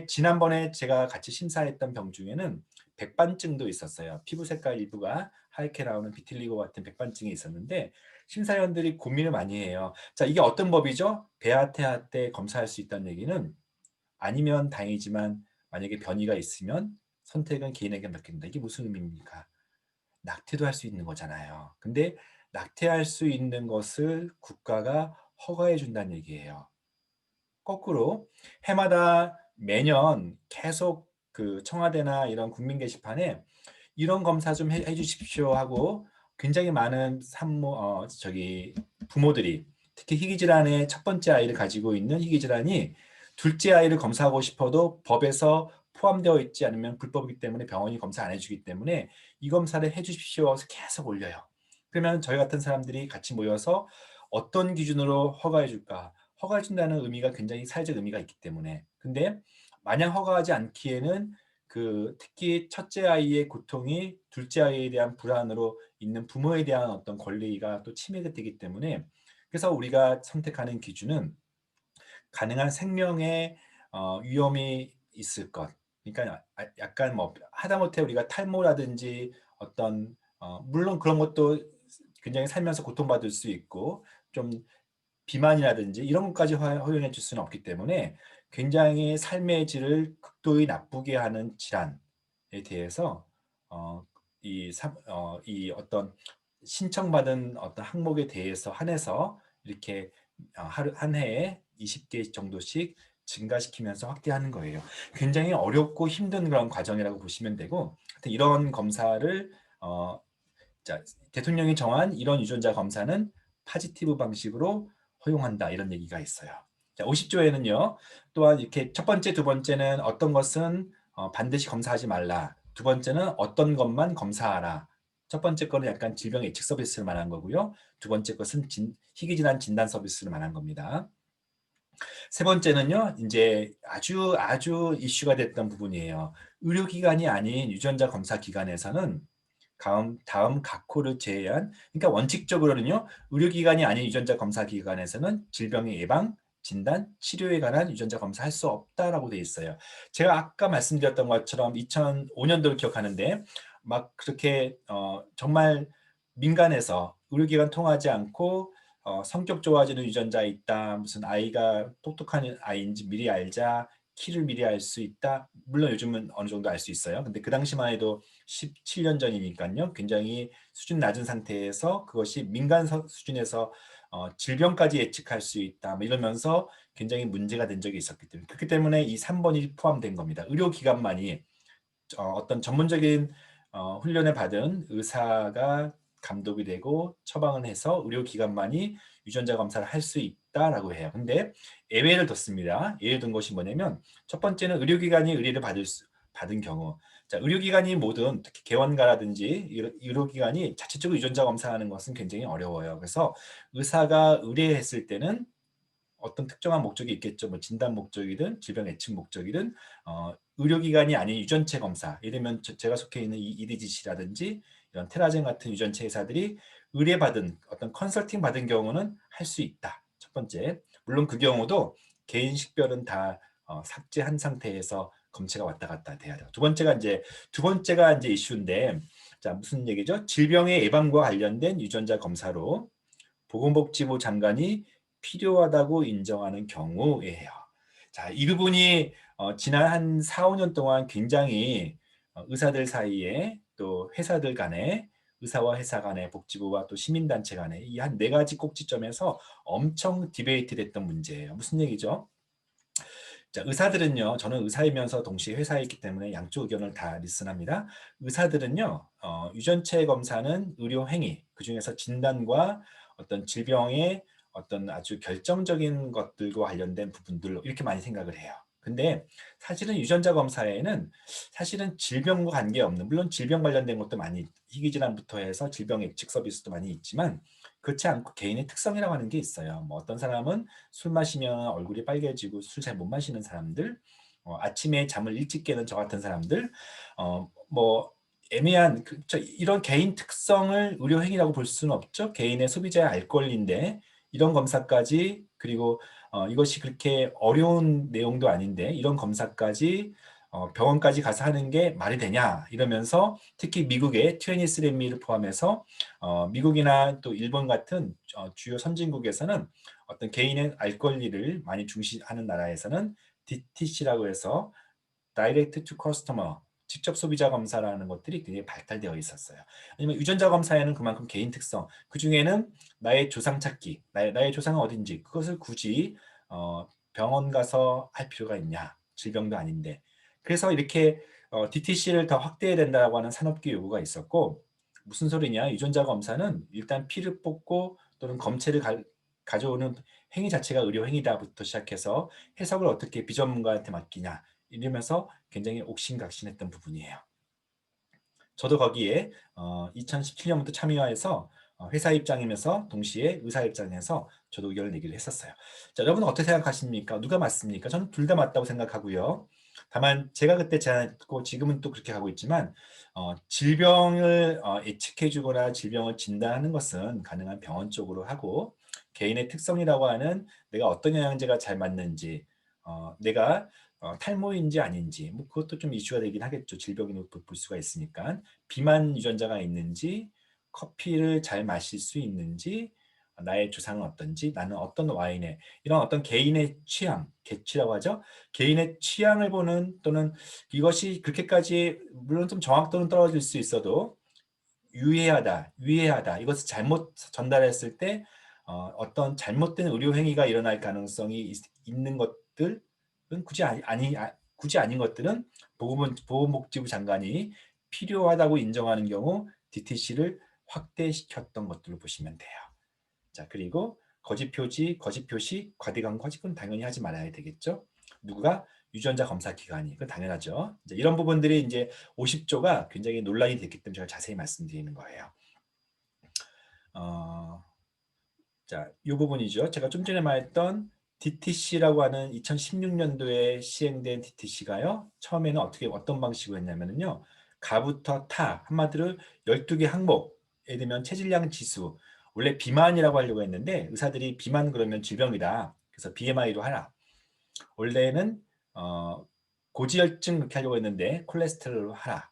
[SPEAKER 1] 지난번에 제가 같이 심사했던 병 중에는 백반증도 있었어요. 피부 색깔 일부가 하얗게 나오는 비틸리고 같은 백반증이 있었는데 심사위원들이 고민을 많이 해요. 자, 이게 어떤 법이죠? 배아태아 때 검사할 수 있다는 얘기는 아니면 다행이지만 만약에 변이가 있으면 선택은 개인에게 맡긴다. 이게 무슨 의미입니까? 낙태도 할 수 있는 거잖아요. 근데 낙태할 수 있는 것을 국가가 허가해 준다는 얘기예요. 거꾸로 해마다 매년 계속 그 청와대나 이런 국민 게시판에 이런 검사 좀 해주십시오 하고 굉장히 많은 부모들이 특히 희귀 질환의 첫 번째 아이를 가지고 있는 희귀 질환이 둘째 아이를 검사하고 싶어도 법에서 포함되어 있지 않으면 불법이기 때문에 병원이 검사 안 해주기 때문에 이 검사를 해주십시오 해서 계속 올려요. 그러면 저희 같은 사람들이 같이 모여서 어떤 기준으로 허가해 줄까? 허가해 준다는 의미가 굉장히 사회적 의미가 있기 때문에 근데 마냥 허가하지 않기에는 특히 첫째 아이의 고통이 둘째 아이에 대한 불안으로 있는 부모에 대한 어떤 권리가 또 침해가 되기 때문에, 그래서 우리가 선택하는 기준은 가능한 생명의 위험이 있을 것. 그러니까 약간 뭐 하다못해 우리가 탈모라든지 어떤 물론 그런 것도 굉장히 살면서 고통받을 수 있고, 좀 비만이라든지 이런 것까지 허용해 줄 수는 없기 때문에 굉장히 삶의 질을 극도히 나쁘게 하는 질환에 대해서 어, 이 어떤 신청받은 어떤 항목에 대해서 한해서 이렇게 하루 한 해에 20개 정도씩 증가시키면서 확대하는 거예요. 굉장히 어렵고 힘든 그런 과정이라고 보시면 되고, 하여튼 이런 검사를 어, 자, 대통령이 정한 이런 유전자 검사는 파지티브 방식으로 허용한다, 이런 얘기가 있어요. 자, 50조에는요. 또한 이렇게 첫 번째, 두 번째는 어떤 것은 반드시 검사하지 말라. 두 번째는 어떤 것만 검사하라. 첫 번째 거는 약간 질병 예측 서비스를 말한 거고요. 두 번째 것은 희귀질환 진단 서비스를 말한 겁니다. 세 번째는요, 이제 아주 이슈가 됐던 부분이에요. 의료기관이 아닌 유전자 검사 기관에서는 다음 각호를 제외한, 그러니까 원칙적으로는요, 의료기관이 아닌 유전자 검사 기관에서는 질병의 예방, 진단, 치료에 관한 유전자 검사할 수 없다라고 돼 있어요. 제가 아까 말씀드렸던 것처럼 2005년도를 기억하는데, 막 그렇게 정말 민간에서 의료기관 통하지 않고 성격 좋아지는 유전자 있다, 무슨 아이가 똑똑한 아이인지 미리 알자, 키를 미리 알 수 있다. 물론 요즘은 어느 정도 알 수 있어요. 근데 그 당시만 해도 17년 전이니까요. 굉장히 수준 낮은 상태에서 그것이 민간 수준에서 질병까지 예측할 수 있다, 뭐 이러면서 굉장히 문제가 된 적이 있었기 때문에, 그렇기 때문에 이 3번이 포함된 겁니다. 의료기관만이 어떤 전문적인 훈련을 받은 의사가 감독이 되고 처방을 해서 의료기관만이 유전자 검사를 할 수 있다라고 해요. 근데 예외를 뒀습니다. 예외를 둔 것이 뭐냐면, 첫 번째는 의료기관이 의뢰를 받은 경우, 자, 의료기관이 모든 특히 개원가라든지 의료기관이 자체적으로 유전자 검사하는 것은 굉장히 어려워요. 그래서 의사가 의뢰했을 때는 어떤 특정한 목적이 있겠죠. 뭐 진단 목적이든 질병 예측 목적이든 의료기관이 아닌 유전체 검사, 예를 들면 제가 속해 있는 이 이디지시라든지 이런 테라젠 같은 유전체 회사들이 의뢰받은 어떤 컨설팅 받은 경우는 할 수 있다. 첫 번째. 물론 그 경우도 개인 식별은 다 삭제한 상태에서 검체가 왔다 갔다 돼야 돼요. 두 번째가 이제 이슈인데, 자, 무슨 얘기죠? 질병의 예방과 관련된 유전자 검사로 보건복지부 장관이 필요하다고 인정하는 경우에요. 자, 이 부분이 지난 한 4, 5년 동안 굉장히 의사들 사이에, 또 회사들 간에, 의사와 회사 간에, 복지부와 또 시민단체 간에 이 한 네 가지 꼭지점에서 엄청 디베이트 됐던 문제예요. 무슨 얘기죠? 자, 의사들은요, 저는 의사이면서 동시에 회사에 있기 때문에 양쪽 의견을 다 리슨합니다. 의사들은요, 유전체 검사는 의료 행위, 그중에서 진단과 어떤 질병의 어떤 아주 결정적인 것들과 관련된 부분들로 이렇게 많이 생각을 해요. 근데 사실은 유전자 검사에는 사실은 질병과 관계없는, 물론 질병 관련된 것도 많이, 희귀질환부터 해서 질병 예측 서비스도 많이 있지만, 그렇지 않고 개인의 특성이라고 하는 게 있어요. 뭐 어떤 사람은 술 마시면 얼굴이 빨개지고 술 잘 못 마시는 사람들, 아침에 잠을 일찍 깨는 저 같은 사람들, 뭐 애매한 이런 개인 특성을 의료 행위라고 볼 수는 없죠. 개인의 소비자의 알 권리인데 이런 검사까지, 그리고 이것이 그렇게 어려운 내용도 아닌데 이런 검사까지 병원까지 가서 하는 게 말이 되냐 이러면서, 특히 미국의 23andMe를 포함해서 미국이나 또 일본 같은 주요 선진국에서는 어떤 개인의 알 권리를 많이 중시하는 나라에서는 DTC라고 해서 Direct to Customer, 직접 소비자 검사라는 것들이 굉장히 발달되어 있었어요. 왜냐면 유전자 검사에는 그만큼 개인 특성, 그 중에는 나의 조상 찾기, 나의 조상은 어딘지, 그것을 굳이 병원 가서 할 필요가 있냐, 질병도 아닌데. 그래서 이렇게 DTC를 더 확대해야 된다고 하는 산업계 요구가 있었고, 무슨 소리냐, 유전자 검사는 일단 피를 뽑고 또는 검체를 가져오는 행위 자체가 의료 행위다부터 시작해서 해석을 어떻게 비전문가한테 맡기냐, 이러면서 굉장히 옥신각신했던 부분이에요. 저도 거기에 2017년부터 참여해서 회사 입장이면서 동시에 의사 입장에서 저도 의견을 내기로 했었어요. 자, 여러분은 어떻게 생각하십니까? 누가 맞습니까? 저는 둘 다 맞다고 생각하고요. 다만 제가 그때 제안했고 지금은 또 그렇게 하고 있지만 질병을 예측해 주거나 질병을 진단하는 것은 가능한 병원 쪽으로 하고 개인의 특성이라고 하는 내가 어떤 영양제가 잘 맞는지 내가 탈모인지 아닌지 뭐 그것도 좀 이슈가 되긴 하겠죠. 질병으로 볼 수가 있으니까 비만 유전자가 있는지 커피를 잘 마실 수 있는지 나의 주상은 어떤지 나는 어떤 와인에 이런 어떤 개인의 취향, 개취라고 하죠. 개인의 취향을 보는 또는 이것이 그렇게까지 물론 좀 정확도는 떨어질 수 있어도 유해하다, 유해하다 이것을 잘못 전달했을 때 어떤 잘못된 의료 행위가 일어날 가능성이 있는 것들은 굳이 아닌 것들은 보건복지부 장관이 필요하다고 인정하는 경우 DTC를 확대시켰던 것들을 보시면 돼요. 자, 그리고 거짓 표지, 거짓 표시, 과대광고, 거짓은 당연히 하지 말아야 되겠죠. 누가? 유전자 검사 기관이. 그건 당연하죠. 이제 이런 부분들이 이제 50조가 굉장히 논란이 됐기 때문에 제가 자세히 말씀드리는 거예요. 어, 자, 이 부분이죠. 제가 좀 전에 말했던 DTC라고 하는 2016년도에 시행된 DTC가요. 처음에는 어떤 방식으로 했냐면요. 가부터 타, 한마디로 12개 항목, 예를 들면 체질량 지수, 원래 비만이라고 하려고 했는데 의사들이 비만 그러면 질병이다. 그래서 BMI로 하라. 원래는 고지혈증 그렇게 하려고 했는데 콜레스테롤로 하라.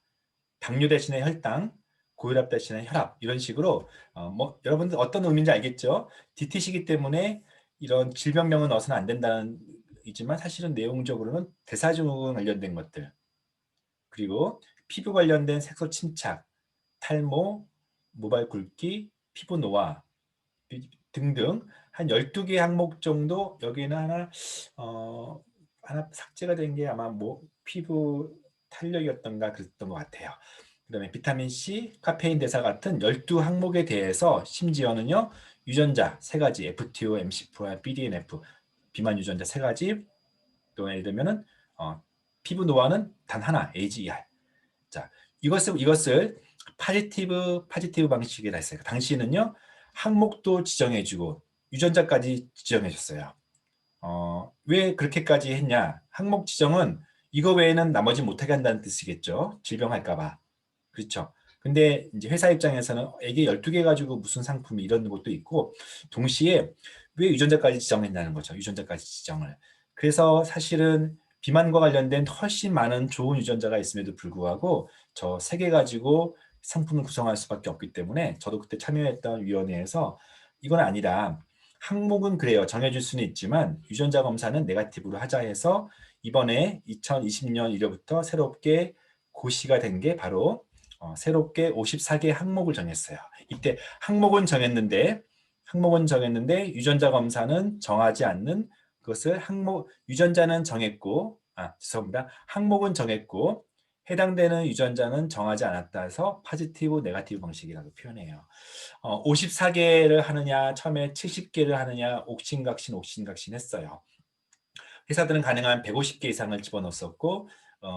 [SPEAKER 1] 당뇨 대신에 혈당, 고혈압 대신에 혈압 이런 식으로 뭐 여러분들 어떤 의미인지 알겠죠? DTC이기 때문에 이런 질병명은 넣어서는 안 된다는 이지만 사실은 내용적으로는 대사증후군 관련된 것들 그리고 피부 관련된 색소 침착, 탈모, 모발 굵기, 피부 노화 등등 한 12개 항목 정도 여기는 하나 삭제가 된 게 아마 뭐 피부 탄력이었던가 그랬던 것 같아요. 그다음에 비타민 C, 카페인 대사 같은 12항목에 대해서 심지어는요. 유전자 3가지 FTO, MC4, BDNF 비만 유전자 3가지 또 예를 들면은 피부 노화는 단 하나 AGER. 자, 이것을 파지티브 방식이라 했어요. 당시에는요. 항목도 지정해주고 유전자까지 지정해줬어요. 왜 그렇게까지 했냐? 항목 지정은 이거 외에는 나머지 못하게 한다는 뜻이겠죠. 질병할까 봐. 그렇죠. 근데 이제 회사 입장에서는 이게 12개 가지고 무슨 상품이 이런 것도 있고 동시에 왜 유전자까지 지정했냐는 거죠. 유전자까지 지정을. 그래서 사실은 비만과 관련된 훨씬 많은 좋은 유전자가 있음에도 불구하고 저 3개 가지고 상품을 구성할 수밖에 없기 때문에 저도 그때 참여했던 위원회에서 이건 아니다. 항목은 그래요. 정해줄 수는 있지만 유전자 검사는 네거티브로 하자 해서 이번에 2020년 1월부터 새롭게 고시가 된 게 바로 새롭게 54개 항목을 정했어요. 이때 항목은 정했는데 유전자 검사는 정하지 않는 그것을 유전자는 정했고 죄송합니다. 항목은 정했고 해당되는 유전자는 정하지 않았다 해서 파지티브 네거티브 방식이라고 표현해요. 54개를 하느냐 처음에 70개를 하느냐 옥신각신 했어요. 회사들은 가능한 150개 이상을 집어넣었었고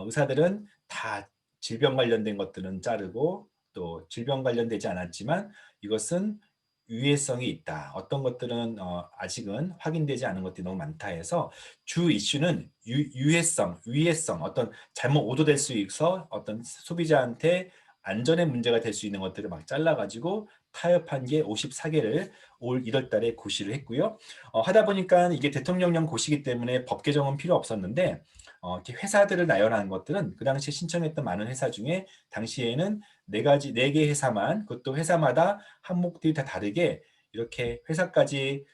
[SPEAKER 1] 의사들은 다 질병 관련된 것들은 자르고 또 질병 관련되지 않았지만 이것은 유해성이 있다. 어떤 것들은 아직은 확인되지 않은 것들이 너무 많다 해서 주 이슈는 위해성, 어떤 잘못 오도될 수 있어 어떤 소비자한테 안전에 문제가 될 수 있는 것들을 막 잘라가지고 타협한 게 54개를 올 1월 달에 고시를 했고요. 하다 보니까 이게 대통령령 고시기 때문에 법 개정은 필요 없었는데 이렇게 회사들을 나열하는 것들은 그 당시에 신청했던 많은 회사 중에 당시에는 4개 회사만 그것도 회사마다 항목들이 다 다르게 이렇게 회사까지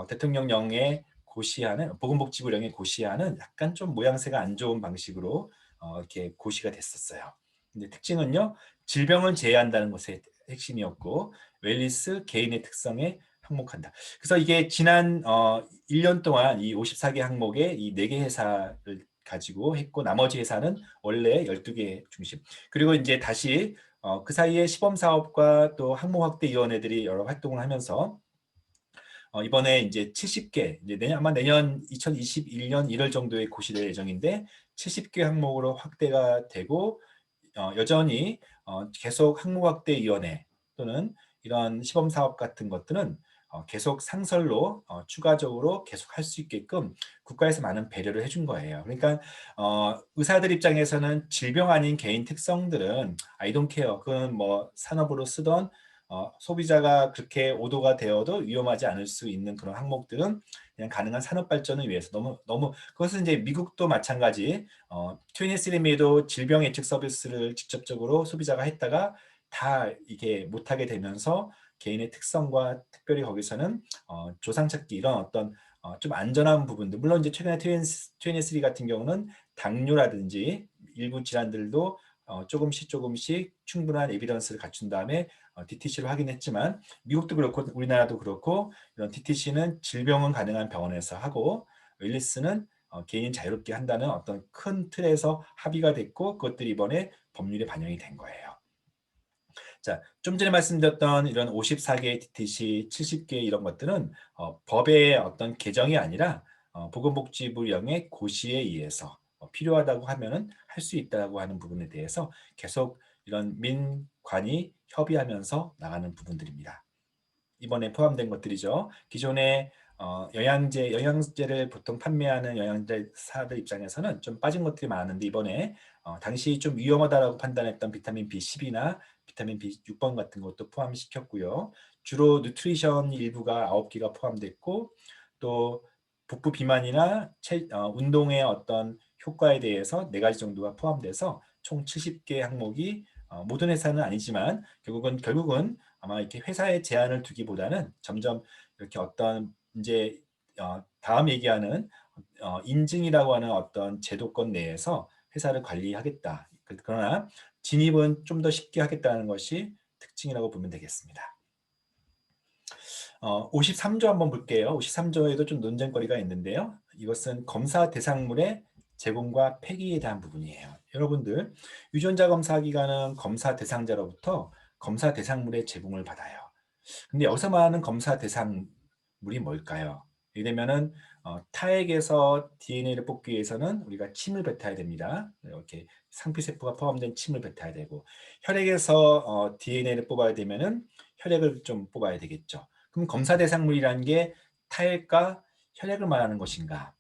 [SPEAKER 1] 대통령령에 고시하는 보건복지부령에 고시하는 약간 좀 모양새가 안 좋은 방식으로 이렇게 고시가 됐었어요. 근데 특징은요. 질병을 제외한다는 것의 핵심이었고 웰리스 개인의 특성에 항목한다. 그래서 이게 지난 1년 동안 이 54개 항목에 이 4개 회사를 가지고 했고 나머지 회사는 원래 12개 중심. 그리고 이제 다시 그 사이에 시범사업과 또 항목확대위원회들이 여러 활동을 하면서 이번에 이제 70개, 이제 아마 내년 2021년 1월 정도에 고시될 예정인데 70개 항목으로 확대가 되고 여전히 계속 항목확대위원회 또는 이런 시범사업 같은 것들은 계속 상설로 추가적으로 계속 할 수 있게끔 국가에서 많은 배려를 해준 거예요. 그러니까 의사들 입장에서는 질병 아닌 개인 특성들은 I don't care. 그건 뭐 산업으로 쓰던 소비자가 그렇게 오도가 되어도 위험하지 않을 수 있는 그런 항목들은 그냥 가능한 산업 발전을 위해서 너무 그것은 이제 미국도 마찬가지 23andMe도 질병 예측 서비스를 직접적으로 소비자가 했다가 다 이게 못하게 되면서 개인의 특성과 특별히 거기서는 조상 찾기 이런 어떤 좀 안전한 부분들 물론 이제 최근에 23 같은 경우는 당뇨라든지 일부 질환들도 조금씩 충분한 에비던스를 갖춘 다음에 DTC로 하긴 했지만 미국도 그렇고 우리나라도 그렇고 이런 DTC는 질병은 가능한 병원에서 하고 웰리스는 개인 자유롭게 한다는 어떤 큰 틀에서 합의가 됐고 그것들이 이번에 법률에 반영이 된 거예요. 자, 좀 전에 말씀드렸던 이런 54개 DTC, 70개 이런 것들은 법의 어떤 개정이 아니라 보건복지부령의 고시에 의해서 필요하다고 하면은 할 수 있다고 하는 부분에 대해서 계속 이런 민관이 협의하면서 나가는 부분들입니다. 이번에 포함된 것들이죠. 기존에 영양제를 보통 판매하는 영양제사들 입장에서는 좀 빠진 것들이 많은데 이번에 당시 좀 위험하다라고 판단했던 비타민 B12나 비타민 B6번 같은 것도 포함시켰고요. 주로 누트리션 일부가 9개가 포함됐고 또 복부 비만이나 운동의 어떤 효과에 대해서 4가지 정도가 포함돼서 총 70개 항목이 모든 회사는 아니지만 결국은 아마 이렇게 회사에 제한을 두기보다는 점점 이렇게 어떤 이제 다음 얘기하는 인증이라고 하는 어떤 제도권 내에서 회사를 관리하겠다. 그러나 진입은 좀 더 쉽게 하겠다는 것이 특징이라고 보면 되겠습니다. 53조 한번 볼게요. 53조에도 좀 논쟁거리가 있는데요. 이것은 검사 대상물의 제공과 폐기에 대한 부분이에요. 여러분들 유전자 검사 기관은 검사 대상자로부터 검사 대상물의 제공을 받아요. 근데 여기서 말하는 검사 대상물이 뭘까요? 예를 들면은 타액에서 DNA를 뽑기 위해서는 우리가 침을 뱉어야 됩니다. 이렇게 상피세포가 포함된 침을 뱉어야 되고 혈액에서 DNA를 뽑아야 되면은 혈액을 좀 뽑아야 되겠죠. 그럼 검사 대상물이라는 게 타액과 혈액을 말하는 것인가에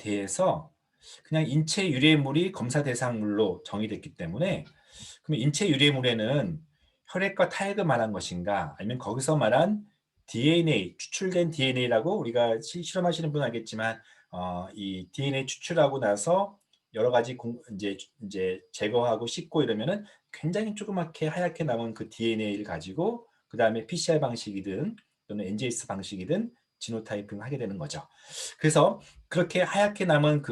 [SPEAKER 1] 대해서 그냥 인체 유래물이 검사 대상물로 정의됐기 때문에 그럼 인체 유래물에는 혈액과 타액을 말한 것인가 아니면 거기서 말한 DNA, 추출된 DNA라고 우리가 실험하시는 분은 알겠지만 이 DNA 추출하고 나서 여러 가지 이제 제거하고 씻고 이러면은 굉장히 조그맣게 하얗게 남은 그 DNA를 가지고 그 다음에 PCR 방식이든 또는 NGS 방식이든 지노타이핑을 하게 되는 거죠. 그래서 그렇게 하얗게 남은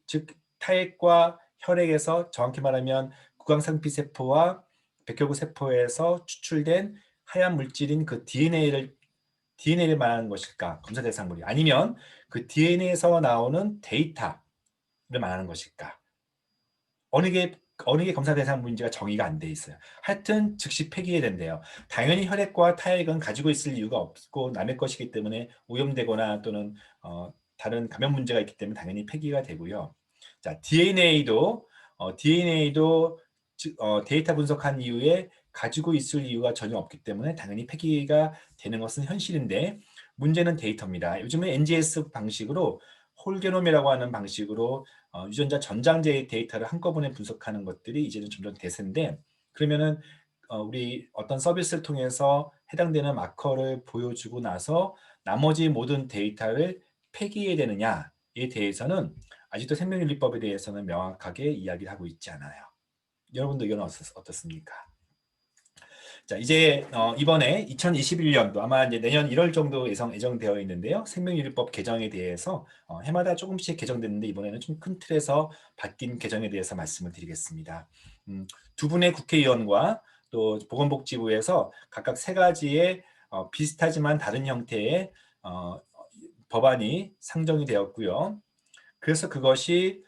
[SPEAKER 1] 즉 타액과 혈액에서 정확히 말하면 구강상피세포와 백혈구 세포에서 추출된 하얀 물질인 그 DNA를 말하는 것일까? 검사 대상물이 아니면 그 DNA에서 나오는 데이터를 말하는 것일까? 어느 게 검사 대상물인지가 정의가 안 돼 있어요. 하여튼 즉시 폐기해야 된대요. 당연히 혈액과 타액은 가지고 있을 이유가 없고 남의 것이기 때문에 오염되거나 또는 다른 감염 문제가 있기 때문에 당연히 폐기가 되고요. 자, DNA도 데이터 분석한 이후에 가지고 있을 이유가 전혀 없기 때문에 당연히 폐기가 되는 것은 현실인데 문제는 데이터입니다. 요즘은 NGS 방식으로 홀게놈이라고 하는 방식으로 유전자 전장제의 데이터를 한꺼번에 분석하는 것들이 이제는 점점 대세인데 그러면은 우리 어떤 서비스를 통해서 해당되는 마커를 보여주고 나서 나머지 모든 데이터를 폐기해야 되느냐에 대해서는 아직도 생명윤리법에 대해서는 명확하게 이야기를 하고 있지 않아요. 여러분도 의견은 어떻습니까? 자, 이제 이번에 2021년도 아마 이제 내년 1월 정도 예정되어 있는데요. 생명윤리법 개정에 대해서 해마다 조금씩 개정됐는데 이번에는 좀 큰 틀에서 바뀐 개정에 대해서 말씀을 드리겠습니다. 두 분의 국회의원과 또 보건복지부에서 각각 3가지의 비슷하지만 다른 형태의 법안이 상정이 되었고요. 그래서 그것이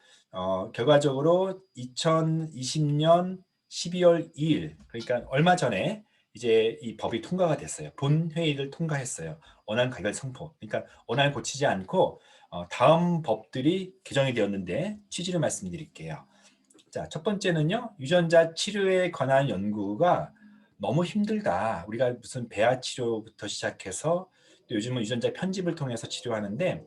[SPEAKER 1] 결과적으로 2020년 12월 2일 그러니까 얼마 전에 이제 이 법이 통과가 됐어요. 본회의를 통과했어요. 원안 가결 선포. 그러니까 원안을 고치지 않고 다음 법들이 개정이 되었는데 취지를 말씀드릴게요. 자, 첫 번째는요. 유전자 치료에 관한 연구가 너무 힘들다. 우리가 무슨 배아 치료부터 시작해서 또 요즘은 유전자 편집을 통해서 치료하는데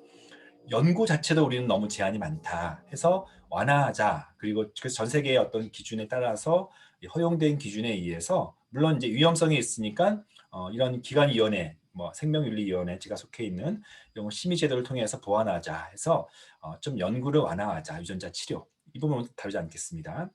[SPEAKER 1] 연구 자체도 우리는 너무 제한이 많다 해서 완화하자. 그리고 그래서 전 세계의 어떤 기준에 따라서 허용된 기준에 의해서 물론 이제 위험성이 있으니까 이런 기관위원회, 뭐 생명윤리위원회 제가 속해 있는 이런 심의 제도를 통해서 보완하자 해서 좀 연구를 완화하자. 유전자 치료 이 부분은 다루지 않겠습니다.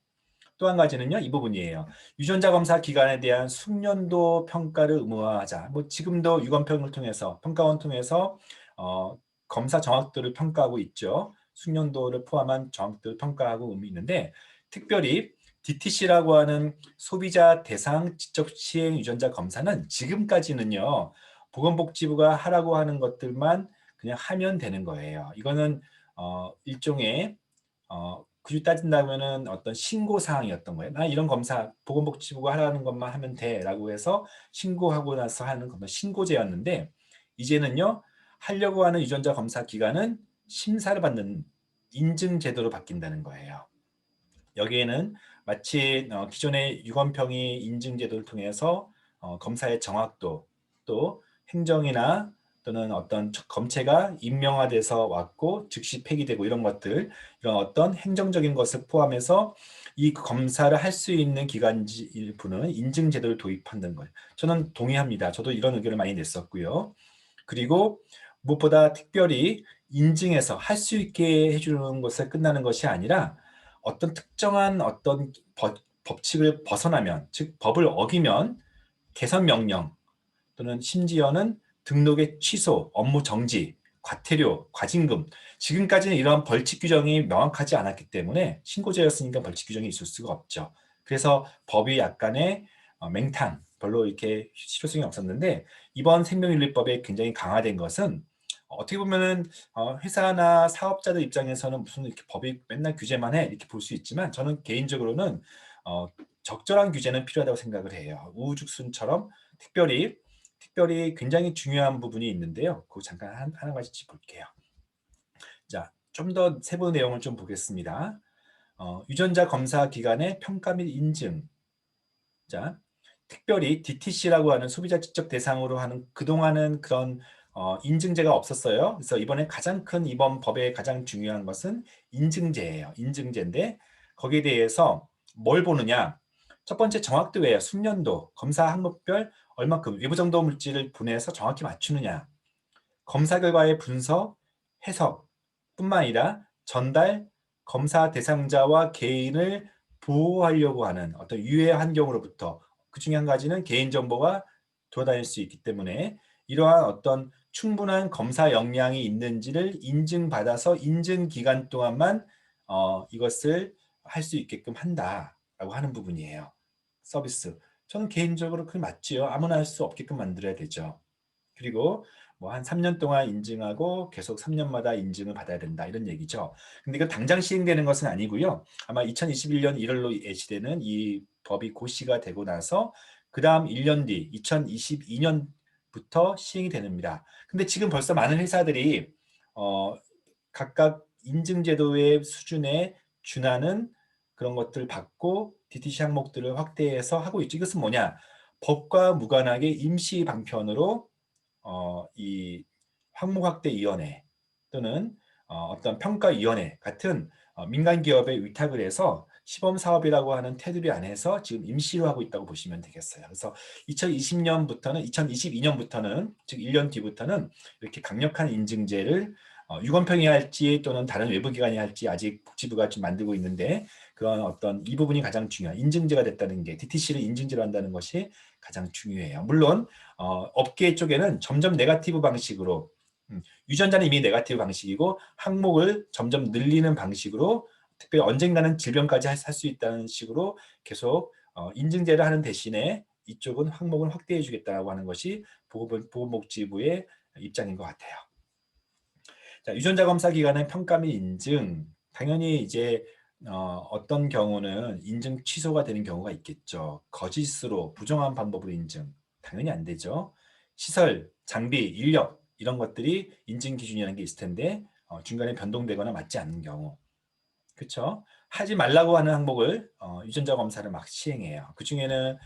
[SPEAKER 1] 또 한 가지는요, 이 부분이에요. 유전자 검사 기관에 대한 숙련도 평가를 의무화하자. 뭐 지금도 유건평을 통해서 평가원 통해서 어, 검사 정확도를 평가하고 있죠. 숙련도를 포함한 정확도를 평가하고 의미 있는데 특별히 DTC라고 하는 소비자 대상 지적 시행 유전자 검사는 지금까지는요, 보건복지부가 하라고 하는 것들만 그냥 하면 되는 거예요. 이거는 일종의 굳이 따진다면은 어떤 신고 사항이었던 거예요. 나 이런 검사 보건복지부가 하라는 것만 하면 돼라고 해서 신고하고 나서 하는 검사 신고제였는데 이제는요 하려고 하는 유전자 검사 기간은 심사를 받는 인증 제도로 바뀐다는 거예요. 여기에는 마치 기존의 유건평이 인증 제도를 통해서 검사의 정확도 또 행정이나 또는 어떤 검체가 임명화돼서 왔고 즉시 폐기되고 이런 것들 이런 어떤 행정적인 것을 포함해서 이 검사를 할 수 있는 기관지 일부는 인증 제도를 도입한다는 거예요. 저는 동의합니다. 저도 이런 의견을 많이 냈었고요. 그리고 무엇보다 특별히 인증해서 할 수 있게 해주는 것에 끝나는 것이 아니라 어떤 특정한 어떤 법칙을 벗어나면, 즉 법을 어기면 개선 명령 또는 심지어는 등록의 취소, 업무 정지, 과태료, 과징금. 지금까지는 이러한 벌칙 규정이 명확하지 않았기 때문에 신고제였으니까 벌칙 규정이 있을 수가 없죠. 그래서 법이 약간의 맹탕, 별로 이렇게 실효성이 없었는데 이번 생명윤리법에 굉장히 강화된 것은 어떻게 보면은 회사나 사업자들 입장에서는 무슨 이렇게 법이 맨날 규제만 해 이렇게 볼 수 있지만 저는 개인적으로는 어, 적절한 규제는 필요하다고 생각을 해요. 우후죽순처럼 특별히 굉장히 중요한 부분이 있는데요. 그거 잠깐 하나 가지 짚어볼게요. 자, 좀 더 세부 내용을 좀 보겠습니다. 유전자 검사 기관의 평가 및 인증. 자, 특별히 DTC라고 하는 소비자 직접 대상으로 하는 그동안은 그런 인증제가 없었어요. 그래서 이번에 가장 큰 이번 법의 가장 중요한 것은 인증제예요. 인증제인데 거기에 대해서 뭘 보느냐? 첫 번째 정확도예요. 숙련도, 검사 항목별 얼마큼 외부 정도 물질을 분해해서 정확히 맞추느냐. 검사 결과의 분석, 해석뿐만 아니라 전달, 검사 대상자와 개인을 보호하려고 하는 어떤 유해 환경으로부터 그 중에 한 가지는 개인정보가 돌아다닐 수 있기 때문에 이러한 어떤 충분한 검사 역량이 있는지를 인증받아서 인증 기간 동안만 이것을 할 수 있게끔 한다라고 하는 부분이에요. 서비스. 저는 개인적으로 그게 맞지요. 아무나 할 수 없게끔 만들어야 되죠. 그리고 뭐 한 3년 동안 인증하고 계속 3년마다 인증을 받아야 된다 이런 얘기죠. 근데 이거 당장 시행되는 것은 아니고요. 아마 2021년 1월로 예시되는 이 법이 고시가 되고 나서 그 다음 1년 뒤 2022년부터 시행이 됩니다. 근데 지금 벌써 많은 회사들이 어, 각각 인증제도의 수준에 준하는 그런 것들을 받고 DTC 항목들을 확대해서 하고 있죠. 이것은 뭐냐? 법과 무관하게 임시 방편으로 이 항목확대위원회 또는 어떤 평가위원회 같은 민간 기업에 위탁을 해서 시범 사업이라고 하는 테두리 안에서 지금 임시로 하고 있다고 보시면 되겠어요. 그래서 2020년부터는 2022년부터는 즉 1년 뒤부터는 이렇게 강력한 인증제를 유건평이 할지 또는 다른 외부 기관이 할지 아직 복지부가 좀 만들고 있는데 그런 어떤 이 부분이 가장 중요한 인증제가 됐다는 게 DTC를 인증제로 한다는 것이 가장 중요해요. 물론 업계 쪽에는 점점 네거티브 방식으로 유전자는 이미 네거티브 방식이고 항목을 점점 늘리는 방식으로 특별히 언젠가는 질병까지 할 수 있다는 식으로 계속 인증제를 하는 대신에 이쪽은 항목을 확대해 주겠다고 하는 것이 보건복지부의 입장인 것 같아요. 자, 유전자 검사 기관의 평가 및 인증 당연히 이제 어떤 경우는 인증 취소가 되는 경우가 있겠죠. 거짓으로 부정한 방법으로 인증 당연히 안 되죠. 시설, 장비, 인력 이런 것들이 인증 기준이라는 게 있을 텐데 중간에 변동되거나 맞지 않는 경우 그렇죠. 하지 말라고 하는 항목을 유전자 검사를 막 시행해요. 그 중에는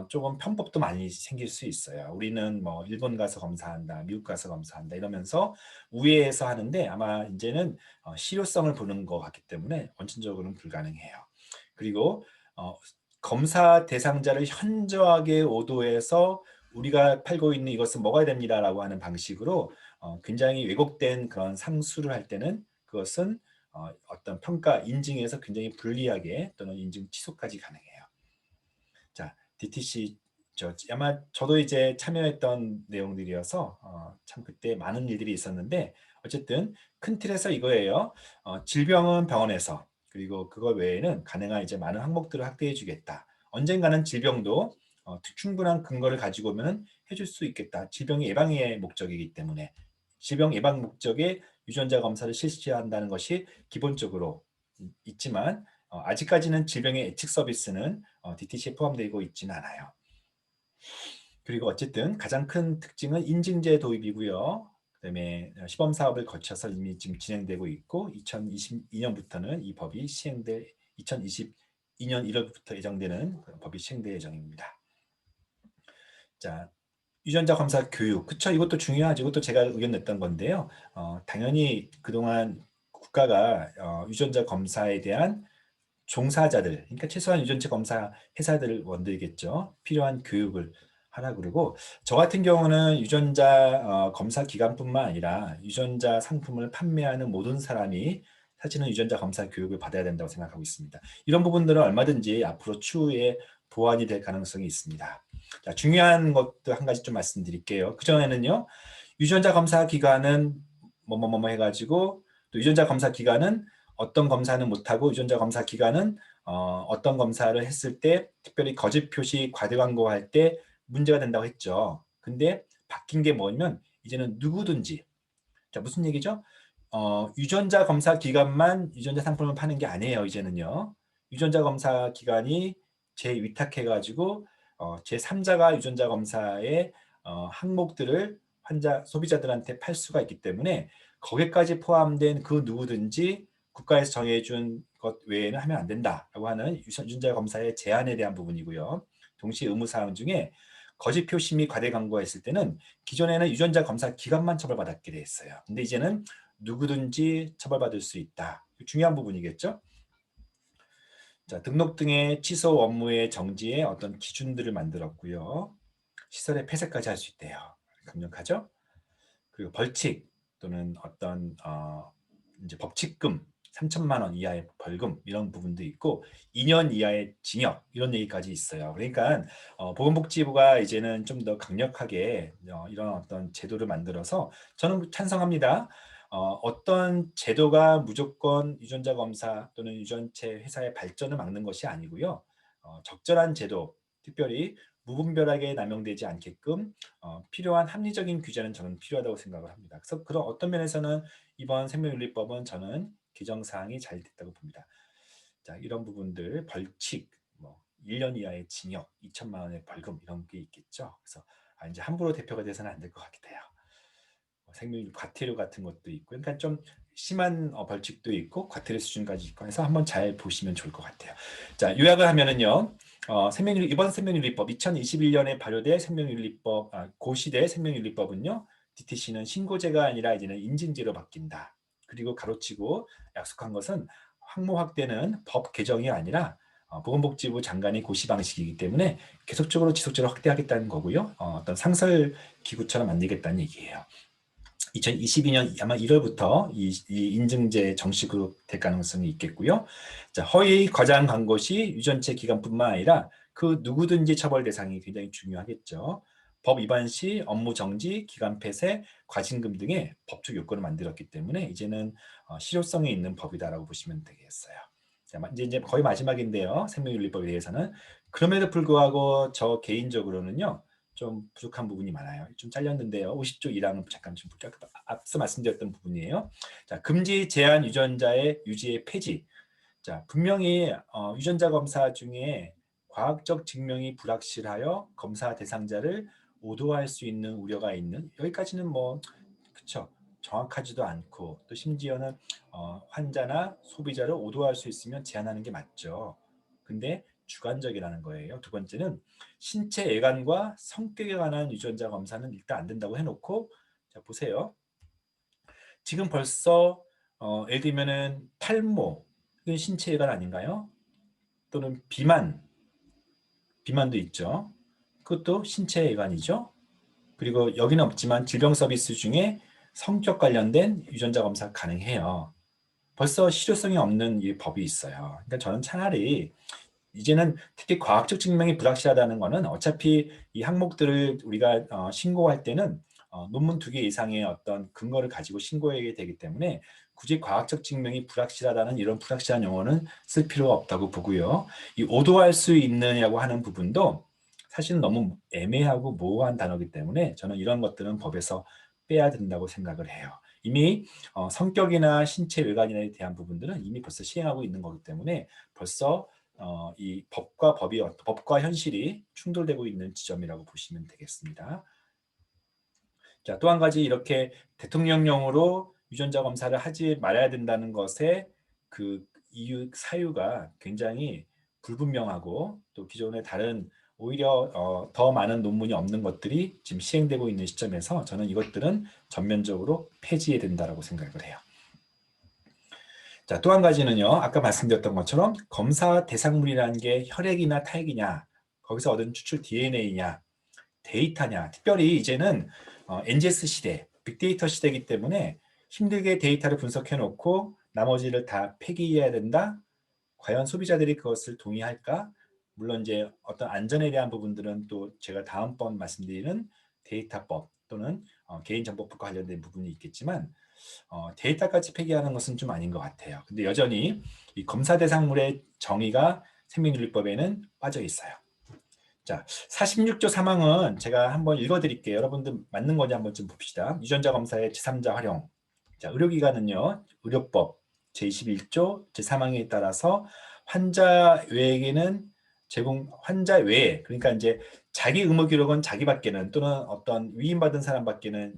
[SPEAKER 1] 조금 편법도 많이 생길 수 있어요. 우리는 뭐 일본 가서 검사한다, 미국 가서 검사한다 이러면서 우회해서 하는데 아마 이제는 실효성을 보는 것 같기 때문에 원천적으로는 불가능해요. 그리고 어, 검사 대상자를 현저하게 오도해서 우리가 팔고 있는 이것은 먹어야 됩니다라고 하는 방식으로 굉장히 왜곡된 그런 상수를 할 때는 그것은 어떤 평가 인증에서 굉장히 불리하게 또는 인증 취소까지 가능해요. 자, DTC 아마 저도 이제 참여했던 내용들이어서 참 그때 많은 일들이 있었는데 어쨌든 큰 틀에서 이거예요. 질병은 병원에서 그리고 그거 외에는 가능한 이제 많은 항목들을 확대해 주겠다. 언젠가는 질병도 충분한 근거를 가지고 오면 해줄 수 있겠다. 질병 예방의 목적이기 때문에 질병 예방 목적의 유전자 검사를 실시한다는 것이 기본적으로 있지만 아직까지는 질병의 예측 서비스는 DTC에 포함되고 있지는 않아요. 그리고 어쨌든 가장 큰 특징은 인증제 도입이고요. 그다음에 시범 사업을 거쳐서 이미 지금 진행되고 있고 2022년부터는 이 법이 시행될 2022년 1월부터 예정되는 법이 시행될 예정입니다. 자, 유전자 검사 교육, 그쵸? 이것도 중요하죠. 이것도 제가 의견 냈던 건데요. 당연히 그동안 국가가 유전자 검사에 대한 종사자들, 그러니까 최소한 유전체 검사 회사들을 만들겠죠. 필요한 교육을 하라 그러고 저 같은 경우는 유전자 검사 기관뿐만 아니라 유전자 상품을 판매하는 모든 사람이 사실은 유전자 검사 교육을 받아야 된다고 생각하고 있습니다. 이런 부분들은 얼마든지 앞으로 추후에 보완이 될 가능성이 있습니다. 자, 중요한 것도 한 가지 좀 말씀드릴게요. 그전에는요, 유전자 검사 기관은 뭐뭐뭐 해가지고 또 유전자 검사 기관은 어떤 검사는 못하고 유전자 검사 기관은 어떤 검사를 했을 때 특별히 거짓 표시 과대 광고할 때 문제가 된다고 했죠. 근데 바뀐 게 뭐냐면 이제는 누구든지 자 무슨 얘기죠? 유전자 검사 기관만 유전자 상품을 파는 게 아니에요. 이제는요. 유전자 검사 기관이 재위탁해가지고 제3자가 유전자 검사의 항목들을 환자 소비자들한테 팔 수가 있기 때문에 거기까지 포함된 그 누구든지 국가에서 정해준 것 외에는 하면 안 된다라고 하는 유전자 검사의 제한에 대한 부분이고요. 동시에 의무사항 중에 거짓 표시 및 과대 광고했을 때는 기존에는 유전자 검사 기관만 처벌받았게 돼 있어요. 근데 이제는 누구든지 처벌받을 수 있다. 중요한 부분이겠죠. 자, 등록 등의 취소 업무의 정지에 어떤 기준들을 만들었고요. 시설의 폐쇄까지 할 수 있대요. 강력하죠? 그리고 벌칙 또는 어떤 이제 법칙금 3천만 원 이하의 벌금 이런 부분도 있고 2년 이하의 징역 이런 얘기까지 있어요. 그러니까 보건복지부가 이제는 좀 더 강력하게 이런 어떤 제도를 만들어서 저는 찬성합니다. 어떤 제도가 무조건 유전자 검사 또는 유전체 회사의 발전을 막는 것이 아니고요. 적절한 제도, 특별히 무분별하게 남용되지 않게끔 필요한 합리적인 규제는 저는 필요하다고 생각을 합니다. 그래서 그런 어떤 면에서는 이번 생명윤리법은 저는 개정 사항이 잘 됐다고 봅니다. 자, 이런 부분들 벌칙, 뭐 1년 이하의 징역, 2천만 원의 벌금 이런 게 있겠죠. 그래서 이제 함부로 대표가 돼서는 안 될 것 같기도 해요. 생명률 과태료 같은 것도 있고, 그러니까 좀 심한 벌칙도 있고 과태료 수준까지 있고 해서 한번 잘 보시면 좋을 것 같아요. 자, 요약을 하면은요. 이번 생명윤리법 2021년에 발효된 생명윤리법 고시대 생명윤리법은요. DTC는 신고제가 아니라 이제는 인증제로 바뀐다. 그리고 가로치고 약속한 것은 항목 확대는 법 개정이 아니라 보건복지부 장관의 고시 방식이기 때문에 계속적으로 지속적으로 확대하겠다는 거고요. 어떤 상설 기구처럼 만들겠다는 얘기예요. 2022년 아마 1월부터 이 인증제 정식으로 될 가능성이 있겠고요. 자, 허위 과장 광고 시 유전체 기관뿐만 아니라 그 누구든지 처벌 대상이 굉장히 중요하겠죠. 법 위반 시 업무 정지, 기관 폐쇄, 과징금 등의 법적 요건을 만들었기 때문에 이제는 실효성이 있는 법이다라고 보시면 되겠어요. 자, 이제 거의 마지막인데요. 생명윤리법에 대해서는 그럼에도 불구하고 저 개인적으로는요. 좀 부족한 부분이 많아요. 좀 잘렸는데요. 50조 1항은 잠깐 좀 볼게요. 앞서 말씀드렸던 부분이에요. 자, 금지 제한 유전자의 유지의 폐지. 자, 분명히 유전자 검사 중에 과학적 증명이 불확실하여 검사 대상자를 오도할 수 있는 우려가 있는 여기까지는 뭐 그쵸 정확하지도 않고 또 심지어는 환자나 소비자를 오도할 수 있으면 제한하는 게 맞죠. 근데 주관적이라는 거예요. 두 번째는 신체 외관과 성격에 관한 유전자 검사는 일단 안 된다고 해놓고, 자 보세요. 지금 벌써 예를 들면은 탈모, 이건 신체 외관 아닌가요? 또는 비만도 있죠. 그것도 신체 외관이죠. 그리고 여기는 없지만 질병 서비스 중에 성격 관련된 유전자 검사 가능해요. 벌써 실효성이 없는 이 법이 있어요. 그러니까 저는 차라리 이제는 특히 과학적 증명이 불확실하다는 거는 어차피 이 항목들을 우리가 신고할 때는 논문 2개 이상의 어떤 근거를 가지고 신고해야 되기 때문에 굳이 과학적 증명이 불확실하다는 이런 불확실한 용어는 쓸 필요가 없다고 보고요. 이 오도할 수 있느냐고 하는 부분도 사실은 너무 애매하고 모호한 단어이기 때문에 저는 이런 것들은 법에서 빼야 된다고 생각을 해요. 이미 성격이나 신체 외관에 대한 부분들은 이미 벌써 시행하고 있는 거기 때문에 벌써 이 법과 현실이 충돌되고 있는 지점이라고 보시면 되겠습니다. 자, 또 한 가지 이렇게 대통령령으로 유전자 검사를 하지 말아야 된다는 것에 그 이유 사유가 굉장히 불분명하고 또 기존의 다른 오히려 더 많은 논문이 없는 것들이 지금 시행되고 있는 시점에서 저는 이것들은 전면적으로 폐지해야 된다고 생각을 해요. 자, 또 한 가지는요. 아까 말씀드렸던 것처럼 검사 대상물이라는 게 혈액이나 타액이냐, 거기서 얻은 추출 DNA냐, 데이터냐. 특별히 이제는 NGS 시대, 빅데이터 시대이기 때문에 힘들게 데이터를 분석해 놓고 나머지를 다 폐기해야 된다. 과연 소비자들이 그것을 동의할까? 물론 이제 어떤 안전에 대한 부분들은 또 제가 다음번 말씀드리는 데이터법 또는 개인정보법과 관련된 부분이 있겠지만 데이터까지 폐기하는 것은 좀 아닌 것 같아요. 근데 여전히 이 검사 대상물의 정의가 생명윤리법에는 빠져 있어요. 자, 46조 3항은 제가 한번 읽어드릴게요. 여러분들 맞는 건지 한번 좀 봅시다. 유전자 검사의 제3자 활용. 자, 의료기관은요, 의료법 제21조 제3항에 따라서 환자 외에게는 환자 외에, 그러니까 이제 자기 의무 기록은 자기밖에는 또는 어떤 위임받은 사람밖에는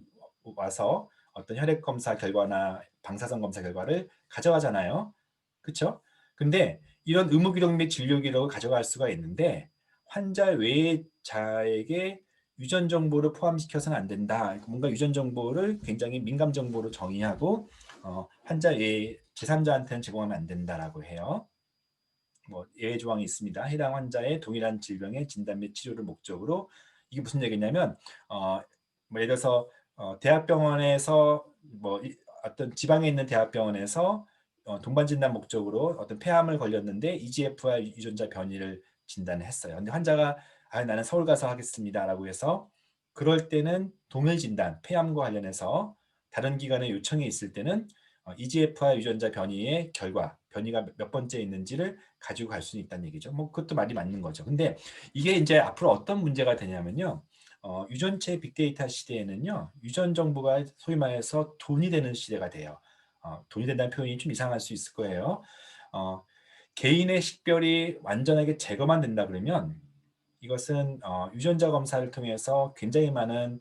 [SPEAKER 1] 와서 어떤 혈액 검사 결과나 방사선 검사 결과를 가져가잖아요. 그렇죠? 근데 이런 의무 기록 및 진료 기록을 가져갈 수가 있는데 환자 외의 자에게 유전 정보를 포함시켜서는 안 된다. 뭔가 유전 정보를 굉장히 민감 정보로 정의하고 환자 외의 제3자한테는 제공하면 안 된다라고 해요. 뭐 예외 조항이 있습니다. 해당 환자의 동일한 질병의 진단 및 치료를 목적으로 이게 무슨 얘기냐면 뭐 예를 들어서 대학병원에서 뭐 어떤 지방에 있는 대학병원에서 동반 진단 목적으로 어떤 폐암을 걸렸는데 EGFR 유전자 변이를 진단을 했어요. 근데 환자가 나는 서울 가서 하겠습니다라고 해서 그럴 때는 동일 진단, 폐암과 관련해서 다른 기관의 요청이 있을 때는 EGFR 유전자 변이의 결과, 변이가 몇 번째 있는지를 가지고 갈 수 있다는 얘기죠. 뭐 그것도 말이 맞는 거죠. 근데 이게 이제 앞으로 어떤 문제가 되냐면요. 유전체 빅데이터 시대에는요. 유전 정보가 소위 말해서 돈이 되는 시대가 돼요. 돈이 된다는 표현이 좀 이상할 수 있을 거예요. 개인의 식별이 완전하게 제거만 된다 그러면 이것은 유전자 검사를 통해서 굉장히 많은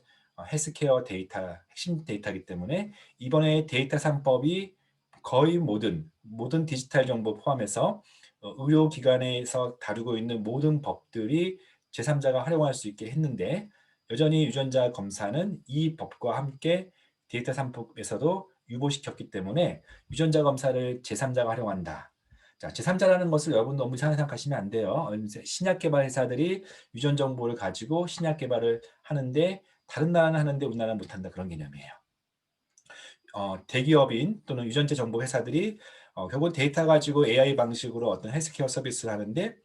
[SPEAKER 1] 헬스케어 데이터, 핵심 데이터이기 때문에 이번에 데이터 3법이 거의 모든 디지털 정보 포함해서 의료기관에서 다루고 있는 모든 법들이 제3자가 활용할 수 있게 했는데 여전히 유전자 검사는 이 법과 함께 데이터 3법에서도 유보시켰기 때문에 유전자 검사를 제3자가 활용한다. 자, 제3자라는 것을 여러분 너무 이상하게 생각하시면 안 돼요. 신약 개발 회사들이 유전 정보를 가지고 신약 개발을 하는데 다른 나라는 하는데 우리나라는 못한다 그런 개념이에요. 대기업인 또는 유전자 정보 회사들이 결국 데이터 가지고 AI 방식으로 어떤 헬스케어 서비스를 하는데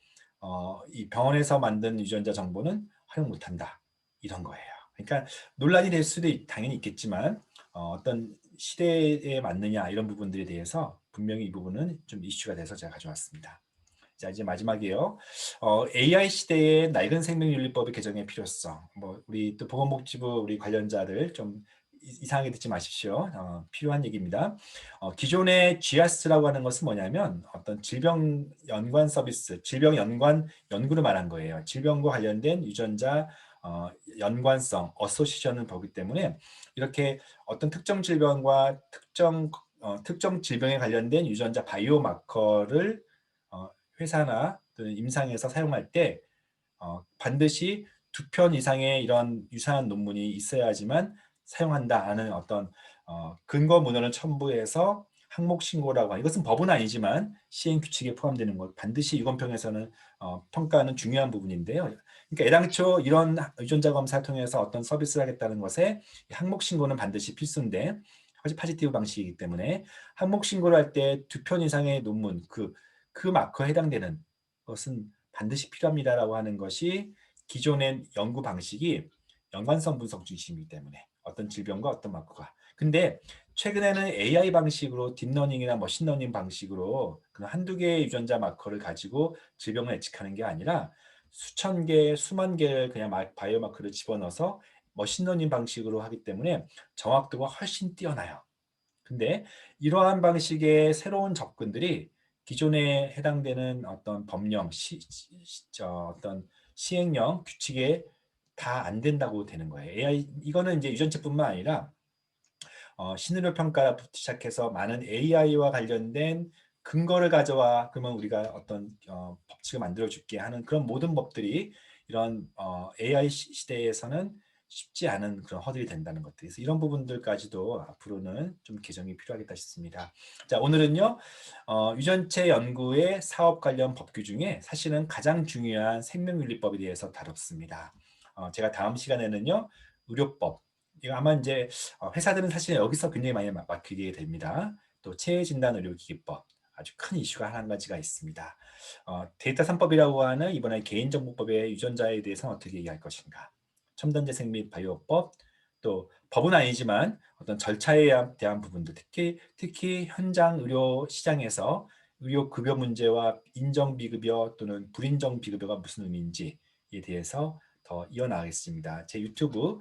[SPEAKER 1] 이 병원에서 만든 유전자 정보는 활용 못한다 이런 거예요. 그러니까 논란이 될 수도 당연히 있겠지만 어떤 시대에 맞느냐 이런 부분들에 대해서 분명히 이 부분은 좀 이슈가 돼서 제가 가져왔습니다. 자, 이제 마지막이에요. AI 시대의 낡은 생명윤리법의 개정의 필요성. 뭐 우리 또 보건복지부 우리 관련자들 좀 이상하게 듣지 마십시오. 필요한 얘기입니다. 기존의 GIS라고 하는 것은 뭐냐면 어떤 질병 연관 서비스, 질병 연관 연구를 말한 거예요. 질병과 관련된 유전자 연관성, 어소시션을 보기 때문에 이렇게 어떤 특정 질병과 특정 질병에 관련된 유전자 바이오마커를 회사나 또는 임상에서 사용할 때 반드시 2편 이상의 이런 유사한 논문이 있어야지만 사용한다는 어떤 근거 문헌을 첨부해서 항목 신고라고 하는, 이것은 법은 아니지만 시행 규칙에 포함되는 것, 반드시 유권평에서는 평가하는 중요한 부분인데요. 그러니까 애당초 이런 유전자 검사를 통해서 어떤 서비스를 하겠다는 것에 항목 신고는 반드시 필수인데, 파지티브 방식이기 때문에 항목 신고를 할 때 2편 이상의 논문, 그 마커에 해당되는 것은 반드시 필요합니다라고 하는 것이 기존의 연구 방식이 연관성 분석 중심이기 때문에 어떤 질병과 어떤 마커가. 근데 최근에는 AI 방식으로 딥러닝이나 머신러닝 방식으로 그 한두 개의 유전자 마커를 가지고 질병을 예측하는 게 아니라 수천 개, 수만 개를 그냥 바이오마커를 집어넣어서 머신러닝 방식으로 하기 때문에 정확도가 훨씬 뛰어나요. 근데 이러한 방식의 새로운 접근들이 기존에 해당되는 어떤 법령, 어떤 시행령, 규칙에 다 안 된다고 되는 거예요. AI, 이거는 이제 유전체뿐만 아니라 신의료 평가부터 시작해서 많은 AI와 관련된 근거를 가져와, 그러면 우리가 어떤 법칙을 만들어 줄게 하는 그런 모든 법들이 이런 AI 시대에서는 쉽지 않은 그런 허들이 된다는 것들. 그래서 이런 부분들까지도 앞으로는 좀 개정이 필요하겠다 싶습니다. 자, 오늘은요, 유전체 연구의 사업 관련 법규 중에 사실은 가장 중요한 생명윤리법에 대해서 다뤘습니다. 제가 다음 시간에는요, 의료법, 이거 아마 이제 회사들은 사실 여기서 굉장히 많이 맡기게 됩니다. 또 체외진단의료기기법, 아주 큰 이슈가 한 가지가 있습니다. 데이터 3법이라고 하는 이번에 개인정보법의 유전자에 대해서 어떻게 얘기할 것인가, 첨단재생 및 바이오법, 또 법은 아니지만 어떤 절차에 대한 부분들, 특히 현장 의료 시장에서 의료 급여 문제와 인정 비급여 또는 불인정 비급여가 무슨 의미인지에 대해서 더 이어나가겠습니다. 제 유튜브,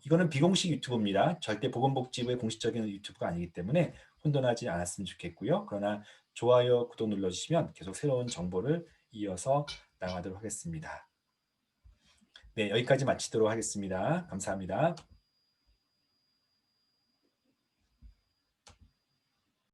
[SPEAKER 1] 이거는 비공식 유튜브입니다. 절대 보건복지부의 공식적인 유튜브가 아니기 때문에 혼돈하지 않았으면 좋겠고요. 그러나 좋아요, 구독 눌러주시면 계속 새로운 정보를 이어서 나가도록 하겠습니다. 네, 여기까지 마치도록 하겠습니다. 감사합니다.